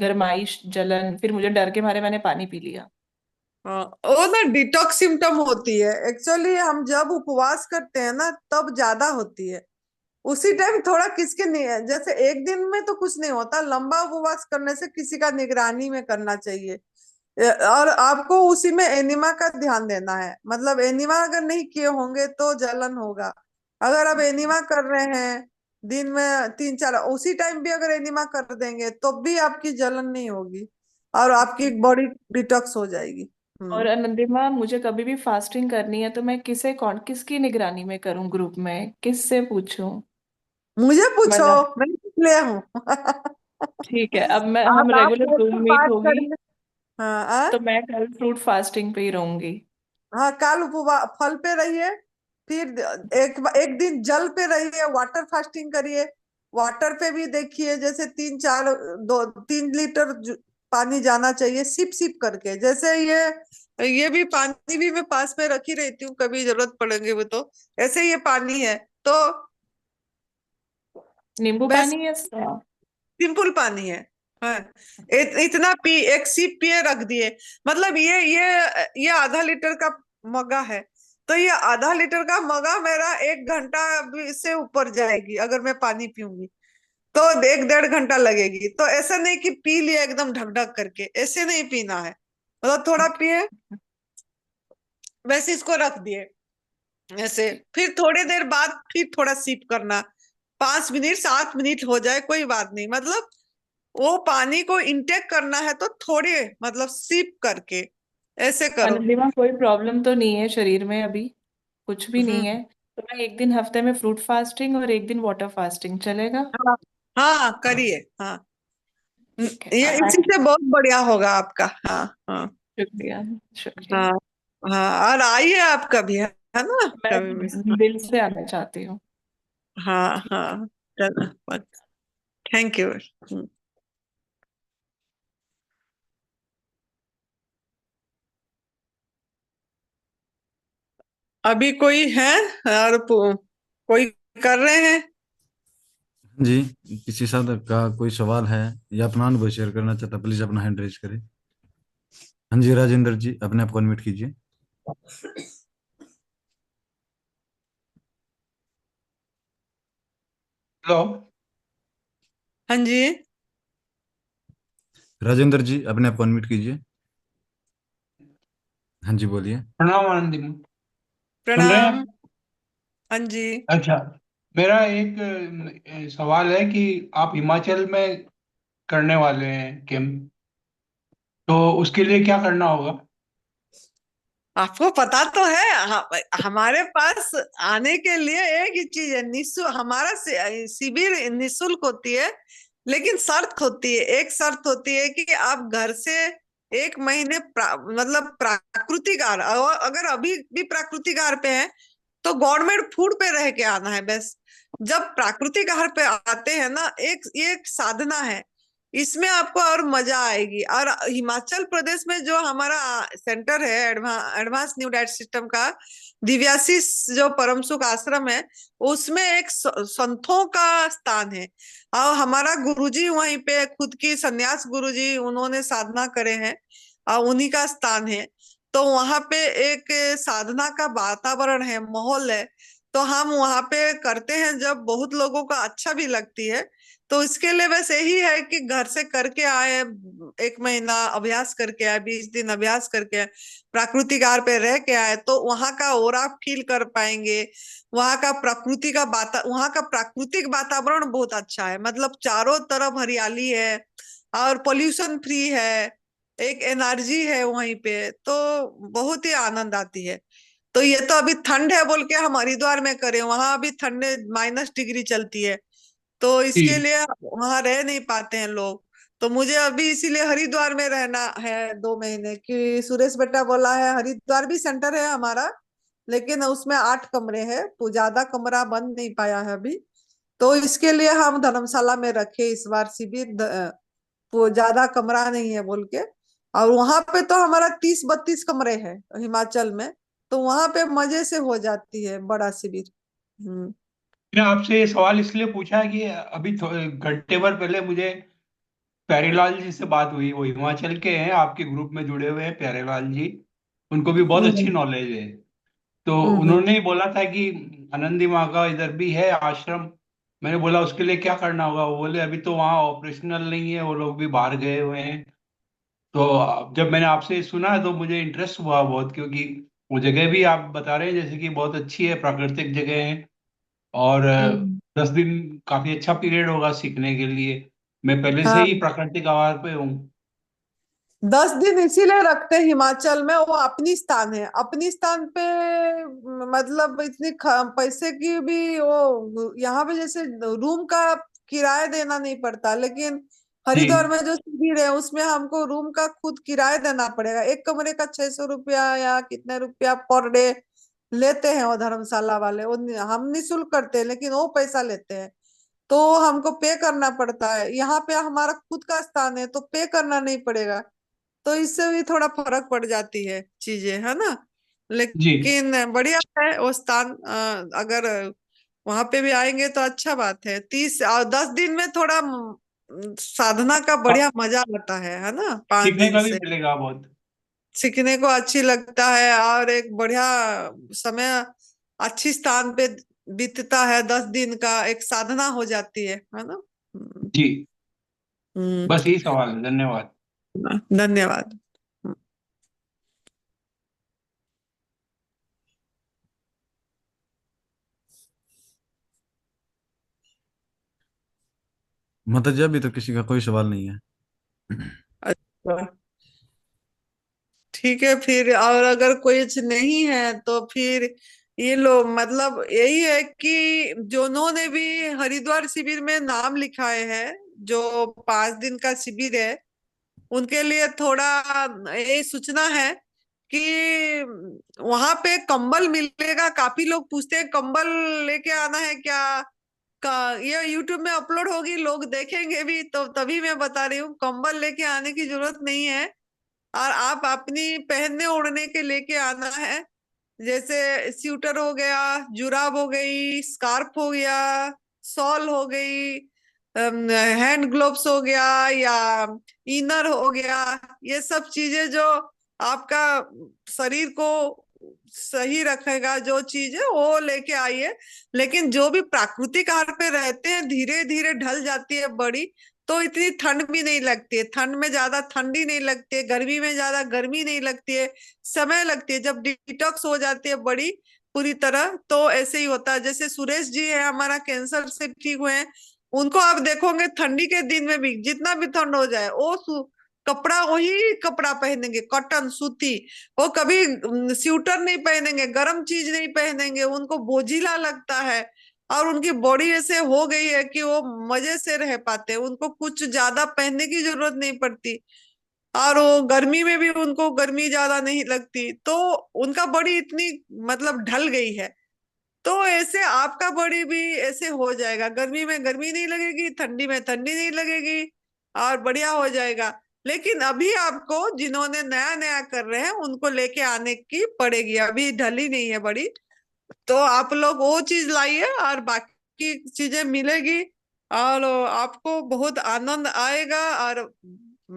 गरमाइश, जलन, फिर मुझे डर के मारे मैंने पानी पी लिया। हाँ, वो ना डिटॉक्स सिम्टम होती है एक्चुअली, हम जब उपवास करते हैं ना तब ज्यादा होती है, उसी टाइम थोड़ा किसके नहीं है, जैसे एक दिन में तो कुछ नहीं होता, लंबा उपवास करने से किसी का निगरानी में करना चाहिए। और आपको उसी में एनिमा का ध्यान देना है, मतलब एनिमा अगर नहीं किए होंगे तो जलन होगा। अगर आप एनिमा कर रहे हैं दिन में 3-4, उसी टाइम भी अगर एनिमा कर देंगे तो भी आपकी जलन नहीं होगी और आपकी बॉडी डिटॉक्स हो जाएगी। और आनंदिमा, मुझे कभी भी फास्टिंग करनी है तो मैं किसकी निगरानी में करूं? ग्रुप में किससे पूछूं? मुझे पूछो, मतलब मैं इसलिए हूँ। ठीक है, अब मैं हम आप रेगुलर मुझसे जूम मीट बात होगी करिए। हाँ, तो मैं कल फ्रूट फास्टिंग पे ही रहूंगी। हाँ, काल उपवास फल पे रहिए, फिर एक एक दिन जल पे रहिए, वाटर फास्टिंग करिए। वाटर पे भी देखिए जैसे 3 लीटर पानी जाना चाहिए, सिप सिप करके, जैसे ये भी पानी भी मैं पास में रखी रहती हूँ, कभी जरूरत पड़ेगी वो तो, ऐसे ये पानी है तो नींबू वैसे पानी या साफ? सिंपल पानी है। हाँ, इतना पी, एक सिप पिए रख दिए, मतलब ये आधा लीटर का मगा है, तो ये आधा लीटर का मगा मेरा 1 घंटा से ऊपर जाएगी अगर मैं पानी पीऊंगी, तो 1-1.5 घंटा लगेगी। तो ऐसा नहीं कि पी लिया एकदम ढक ढक करके, ऐसे नहीं पीना है, मतलब थोड़ा पिए, वैसे इसको रख दिए ऐसे, फिर थोड़ी देर बाद फिर थोड़ा सिप करना, 5 मिनट 7 मिनट हो जाए कोई बात नहीं, मतलब वो पानी को इंटेक करना है तो थोड़े मतलब सिप करके ऐसे करो। आनंदिमा, कोई प्रॉब्लम तो नहीं है शरीर में अभी? कुछ भी नहीं हम्म। है? तो मैं एक दिन हफ्ते में फ्रूट फास्टिंग और एक दिन वाटर फास्टिंग चलेगा? हाँ, हाँ, करिए, हाँ। ठीक है, ये इसी से बहुत बढ़िया होगा आपका। हाँ, हाँ, शुक्रिया। शुक्रिया। हाँ, हाँ, और आइए आप कभी, है ना, कभी भी। मैं दिल से आना चाहती हूँ। हाँ, ठीक है। हाँ, चलो, थैंक यू। अभी कोई है और कोई कर रहे हैं? जी, किसी साधक का कोई सवाल है या अपना अनुभव शेयर करना चाहता, प्लीज अपना हैंड रेज करें। हाँ जी, राजेंद्र जी, अपने आप को अनम्यूट कीजिए। हेलो। हाँ जी। राजेंद्र जी अपने आप को अनम्यूट कीजिए। हाँ जी बोलिए। प्रणाम आनंदी मैम। सुन रहे हैं प्रणाम। आप? हाँ जी। अच्छा, मेरा एक सवाल है कि आप हिमाचल में करने वाले हैं कैंप, तो उसके लिए क्या करना होगा? आपको पता तो है, हमारे पास आने के लिए एक ही चीज है, हमारा शिविर निशुल्क होती है, लेकिन शर्त होती है, एक शर्त होती है कि आप घर से 1 महीने मतलब प्राकृतिक आहार, और अगर अभी भी प्राकृतिक आहार पे है तो गवर्नमेंट फूड पे रह के आना है बस। जब प्राकृतिक आहार पे आते हैं ना, ये एक साधना है, इसमें आपको और मजा आएगी। और हिमाचल प्रदेश में जो हमारा सेंटर है एडवांस न्यू डाइट सिस्टम का, दिव्याशीष जो परम सुख आश्रम है, उसमें एक संतों का स्थान है। और हमारा गुरुजी वहीं पे खुद की सन्यास गुरुजी उन्होंने साधना करे हैं, और उन्हीं का स्थान है। तो वहां पे एक साधना का वातावरण है, माहौल है। तो हम वहां पे करते हैं, जब बहुत लोगों को अच्छा भी लगती है। तो इसके लिए बस यही है कि घर से करके आए, 1 महीना अभ्यास करके आए, 20 दिन अभ्यास करके आए, प्राकृतिक आहार पे रह के आए, तो वहां का ओरा फील कर पाएंगे। वहां का प्राकृतिक वातावरण बहुत अच्छा है, मतलब चारों तरफ हरियाली है और पोल्यूशन फ्री है, एक एनर्जी है वहीं पे, तो बहुत ही आनंद आती है। तो ये तो अभी ठंड है बोल के हम हरिद्वार में करें, वहां अभी ठंड -डिग्री चलती है, तो इसके जी। लिए वहां रह नहीं पाते हैं लोग। तो मुझे अभी इसीलिए हरिद्वार में रहना है 2 महीने, कि सुरेश बेटा बोला है, हरिद्वार भी सेंटर है हमारा, लेकिन उसमें 8 कमरे हैं, तो ज्यादा कमरा बन नहीं पाया है अभी। तो इसके लिए हम धर्मशाला में रखे इस बार शिविर, वो ज्यादा कमरा नहीं है बोल के। और वहां पे तो हमारा 30-32 कमरे हैं हिमाचल में, तो वहां पे मजे से हो जाती है बड़ा शिविर। हम्म। मैंने आपसे ये सवाल इसलिए पूछा कि अभी घंटे भर पहले मुझे प्यारेलाल जी से बात हुई। वो हिमाचल के हैं, आपके ग्रुप में जुड़े हुए हैं प्यारेलाल जी। उनको भी बहुत अच्छी हम्म। नॉलेज है। तो हम्म। उन्होंने ही बोला था कि आनंदी माँ का इधर भी है आश्रम। मैंने बोला उसके लिए क्या करना होगा? वो बोले अभी तो वहाँ ऑपरेशनल नहीं है, वो लोग भी बाहर गए हुए हैं। तो जब मैंने आपसे सुना तो मुझे इंटरेस्ट हुआ बहुत, क्योंकि वो जगह भी आप बता रहे हैं जैसे कि बहुत अच्छी है, प्राकृतिक जगह है। और हम्म। 10 दिन काफी अच्छा पीरियड होगा सीखने के लिए। मैं पहले से हाँ, ही प्राकृतिक आहार पे हूँ। 10 दिन इसीलिए रखते हैं हिमाचल में, वो अपनी स्थान है, अपनी स्थान पे मतलब इतनी पैसे की भी वो यहाँ पे जैसे रूम का किराया देना नहीं पड़ता, लेकिन हरिद्वार जी। में जो शिविर है उसमें हमको रूम का खुद किराया देना पड़ेगा, 1 कमरे का 600 रुपया या कितने रुपया पर डे लेते हैं वो धर्मशाला वाले। वो हम निःशुल्क करते हैं, लेकिन वो पैसा लेते हैं, तो हमको पे करना पड़ता है। यहाँ पे हमारा खुद का स्थान है, तो पे करना नहीं पड़ेगा, तो इससे भी थोड़ा फर्क पड़ जाती है चीजें, है ना। जी। लेकिन बढ़िया है वो स्थान, अगर वहां पे भी आएंगे तो अच्छा बात है। 10 दिन में थोड़ा साधना का हाँ, बढ़िया मजा आता है ना, पांच सीखने दिन का भी से मिलेगा बहुत। सीखने को अच्छी लगता है, और एक बढ़िया समय अच्छी स्थान पे बीतता है, 10 दिन का एक साधना हो जाती है ना। जी। हम्म। बस यही सवाल है, धन्यवाद। धन्यवाद। माता जी अभी तो किसी का कोई सवाल नहीं है। अच्छा, ठीक है फिर। और अगर कुछ नहीं है तो फिर ये लोग, मतलब यही है कि जो उन्होंने भी हरिद्वार शिविर में नाम लिखाए हैं, जो 5 दिन का शिविर है, उनके लिए थोड़ा ये सूचना है कि वहां पे कंबल मिलेगा। काफी लोग पूछते हैं कंबल लेके आना है क्या, ये यूट्यूब में अपलोड होगी, लोग देखेंगे भी, तो तभी मैं बता रही हूँ, कंबल लेके आने की जरूरत नहीं है। और आप अपनी पहनने ओढ़ने के लेके आना है, जैसे स्वेटर हो गया, जुराब हो गई, स्कार्फ हो गया, शॉल हो गई, हैंड ग्लोव्स हो गया, या इनर हो गया। ये सब चीजें जो आपका शरीर को सही रखेगा जो चीज है वो लेके आइए। लेकिन जो भी प्राकृतिक आहार पे रहते हैं धीरे धीरे ढल जाती है बड़ी, तो इतनी ठंड भी नहीं लगती है, ठंड में ज्यादा ठंडी नहीं लगती है, गर्मी में ज्यादा गर्मी नहीं लगती है, समय लगती है। जब डिटॉक्स हो जाती है बड़ी पूरी तरह, तो ऐसे ही होता है। जैसे सुरेश जी है हमारा, कैंसर से ठीक हुए हैं, उनको आप देखोगे ठंडी के दिन में भी जितना भी ठंड हो जाए वो कपड़ा वही कपड़ा पहनेंगे, कॉटन सूती। वो कभी स्वेटर नहीं पहनेंगे, गर्म चीज नहीं पहनेंगे, उनको बोझिला लगता है। और उनकी बॉडी ऐसे हो गई है कि वो मजे से रह पाते हैं, उनको कुछ ज्यादा पहनने की जरूरत नहीं पड़ती। और वो गर्मी में भी उनको गर्मी ज्यादा नहीं लगती, तो उनका बॉडी इतनी मतलब ढल गई है। तो ऐसे आपका बॉडी भी ऐसे हो जाएगा, गर्मी में गर्मी नहीं लगेगी, ठंडी में ठंडी नहीं लगेगी, और बढ़िया हो जाएगा। लेकिन अभी आपको जिन्होंने नया नया कर रहे हैं उनको लेके आने की पड़ेगी, अभी ढली नहीं है बड़ी। तो आप लोग वो चीज लाइए और बाकी चीजें मिलेगी, और आपको बहुत आनंद आएगा। और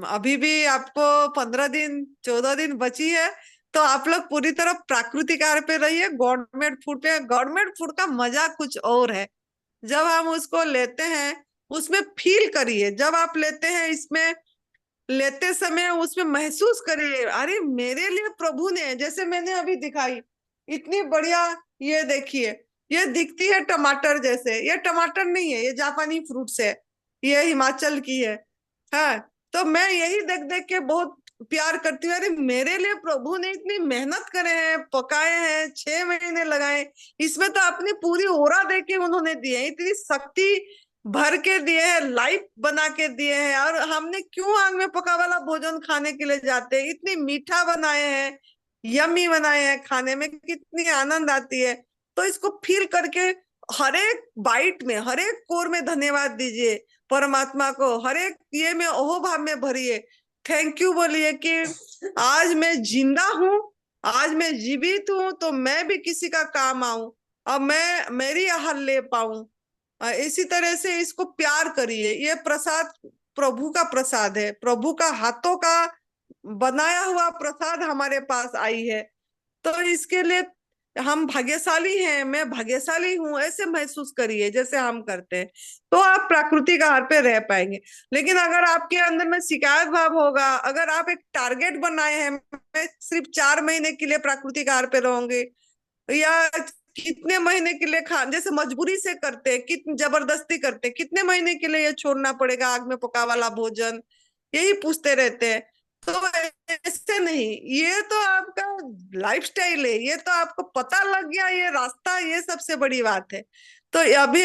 अभी भी आपको 15 दिन 14 दिन बची है, तो आप लोग पूरी तरह प्राकृतिक आहार पे रहिए, गवर्नमेंट फूड पे। गवर्नमेंट फूड का मजा कुछ और है। जब हम उसको लेते हैं उसमें फील करिए, जब आप लेते हैं इसमें लेते समय उसमें महसूस करिए, अरे मेरे लिए प्रभु ने, जैसे मैंने अभी दिखाई इतनी बढ़िया, ये देखिए, ये दिखती है टमाटर जैसे, ये टमाटर नहीं है, ये जापानी फ्रूट्स है, ये हिमाचल की है। हाँ, तो मैं यही देख देख के बहुत प्यार करती हूँ, अरे मेरे लिए प्रभु ने इतनी मेहनत करे हैं, पकाए हैं, 6 महीने लगाए, इसमें तो अपनी पूरी ओरा दे के उन्होंने दी है, इतनी शक्ति भर के दिए हैं, लाइफ बना के दिए हैं। और हमने क्यों आग में पका वाला भोजन खाने के लिए जाते हैं, इतनी मीठा बनाए हैं, यम्मी बनाए हैं, खाने में कितनी आनंद आती है। तो इसको फील करके हर एक बाइट में, हर एक कोर में धन्यवाद दीजिए परमात्मा को, हर एक ये में ओहो भाव में भरिए, थैंक यू बोलिए कि आज मैं जिंदा हूँ, आज मैं जीवित हूँ, तो मैं भी किसी का काम आऊं और मैं मेरी आहार ले पाऊं। इसी तरह से इसको प्यार करिए, ये प्रसाद प्रभु का प्रसाद है, प्रभु का हाथों का बनाया हुआ प्रसाद हमारे पास आई है। तो इसके लिए हम भाग्यशाली हैं, मैं भाग्यशाली हूँ, ऐसे महसूस करिए जैसे हम करते हैं, तो आप प्राकृतिक आहार पे रह पाएंगे। लेकिन अगर आपके अंदर में शिकायत भाव होगा, अगर आप एक टारगेट बनाए हैं, मैं सिर्फ 4 महीने के लिए प्राकृतिक आहार पे रहूंगी, या कितने महीने के लिए खा, जैसे मजबूरी से करते हैं, कितनी जबरदस्ती करते हैं, कितने महीने के लिए ये छोड़ना पड़ेगा आग में पका वाला भोजन, यही पूछते रहते हैं। तो ऐसे नहीं, ये तो आपका लाइफस्टाइल है, ये तो आपको पता लग गया ये रास्ता, ये सबसे बड़ी बात है। तो अभी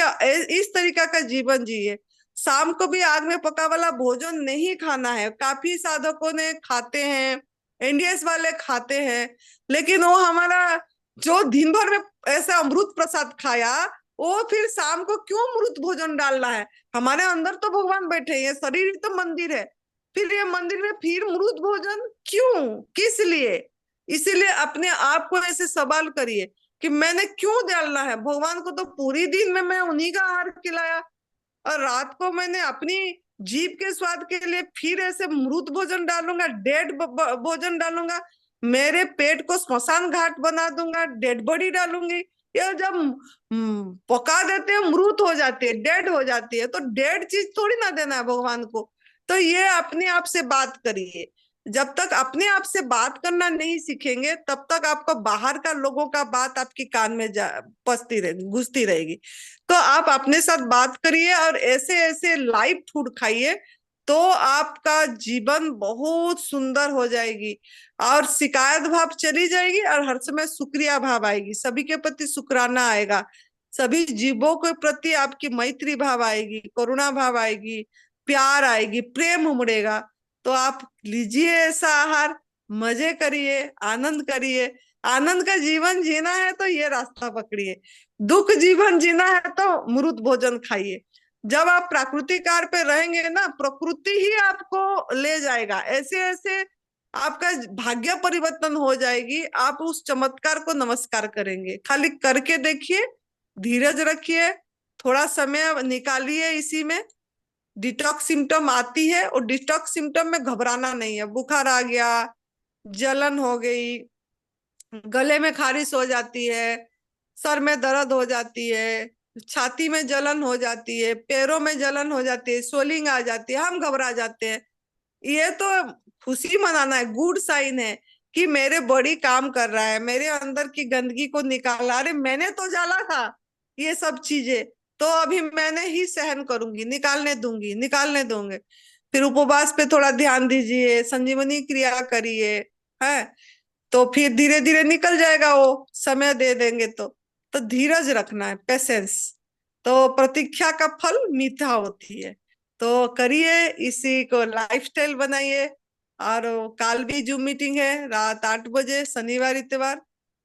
इस तरीका का जीवन जिए। शाम को भी आग में पका वाला भोजन नहीं खाना है, काफी साधकों ने खाते हैं, एनडीएस वाले खाते हैं, लेकिन वो हमारा जो दिन भर में ऐसा अमृत प्रसाद खाया, वो फिर शाम को क्यों अमृत भोजन डालना है? हमारे अंदर तो भगवान बैठे हैं, ये शरीर ही तो मंदिर है, फिर ये मंदिर में फिर अमृत भोजन क्यों, किस लिए? इसीलिए अपने आप को ऐसे सवाल करिए कि मैंने क्यों डालना है? भगवान को तो पूरी दिन में मैं उन्हीं का आहार खिलाया, और रात को मैंने अपनी जीभ के स्वाद के लिए फिर ऐसे मृत भोजन डालूंगा, डेड भोजन डालूंगा, मेरे पेट को स्मशान घाट बना दूंगा, डेड बॉडी डालूंगी। ये जब पका देते हैं मृत हो जाती है, डेड हो जाती है, तो डेड चीज थोड़ी ना देना है भगवान को। तो ये अपने आप से बात करिए, जब तक अपने आप से बात करना नहीं सीखेंगे तब तक आपको बाहर का लोगों का बात आपकी कान में पसती रहेगी, घुसती रहेगी। तो आप अपने साथ बात करिए और ऐसे ऐसे लाइव फूड खाइए, तो आपका जीवन बहुत सुंदर हो जाएगी, और शिकायत भाव चली जाएगी, और हर समय शुक्रिया भाव आएगी, सभी के प्रति शुक्राना आएगा, सभी जीवों के प्रति आपकी मैत्री भाव आएगी, करुणा भाव आएगी, प्यार आएगी, प्रेम उमड़ेगा। तो आप लीजिए ऐसा आहार, मजे करिए, आनंद करिए। आनंद का जीवन जीना है तो ये रास्ता पकड़िए, दुख जीवन जीना है तो मृत भोजन खाइए। जब आप प्राकृतिक आहार पे रहेंगे ना, प्रकृति ही आपको ले जाएगा, ऐसे ऐसे आपका भाग्य परिवर्तन हो जाएगी, आप उस चमत्कार को नमस्कार करेंगे। खाली करके देखिए, धीरज रखिए, थोड़ा समय निकालिए, इसी में डिटॉक्स सिम्टम आती है, और डिटॉक्स सिम्टम में घबराना नहीं है। बुखार आ गया, जलन हो गई, गले में खारिश हो जाती है, सर में दर्द हो जाती है, छाती में जलन हो जाती है, पैरों में जलन हो जाती है, स्वेलिंग आ जाती है, हम घबरा जाते हैं। ये तो खुशी मनाना है, गुड साइन है कि मेरे बॉडी काम कर रहा है, मेरे अंदर की गंदगी को निकाला। अरे मैंने तो डाला था ये सब चीजें, तो अभी मैंने ही सहन करूंगी, निकालने दूंगे। फिर उपवास पे थोड़ा ध्यान दीजिए, संजीवनी क्रिया करिए, है तो फिर धीरे धीरे निकल जाएगा, वो समय दे देंगे तो धीरज रखना है, पेशेंस। तो प्रतीक्षा का फल मीठा होती है। तो करिए, इसी को लाइफस्टाइल बनाइए। और कल भी जूम मीटिंग है रात 8 बजे, शनिवार इतवार।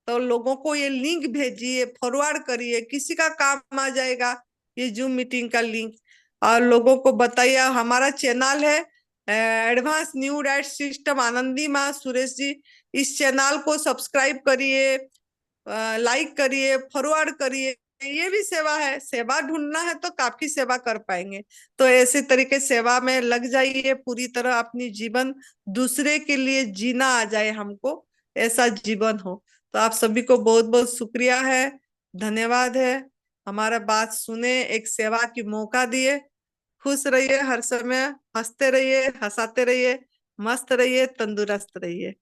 तो लोगों को ये लिंक भेजिए, फॉरवर्ड करिए, किसी का काम आ जाएगा ये जूम मीटिंग का लिंक। और लोगों को बताइए, हमारा चैनल है advance new diet system Anandi माँ सुरेश जी। इस चैनल को सब्सक्राइब करिए, लाइक करिए, फॉरवर्ड करिए। ये भी सेवा है, सेवा ढूंढना है तो काफी सेवा कर पाएंगे। तो ऐसे तरीके सेवा में लग जाइए पूरी तरह, अपनी जीवन दूसरे के लिए जीना आ जाए हमको, ऐसा जीवन हो। तो आप सभी को बहुत बहुत शुक्रिया है, धन्यवाद है, हमारा बात सुने, एक सेवा की मौका दिए। खुश रहिए हर समय, हंसते रहिए, हंसाते रहिए, मस्त रहिए, तंदुरुस्त रहिए।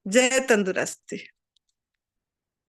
जय तंदुरुस्ती।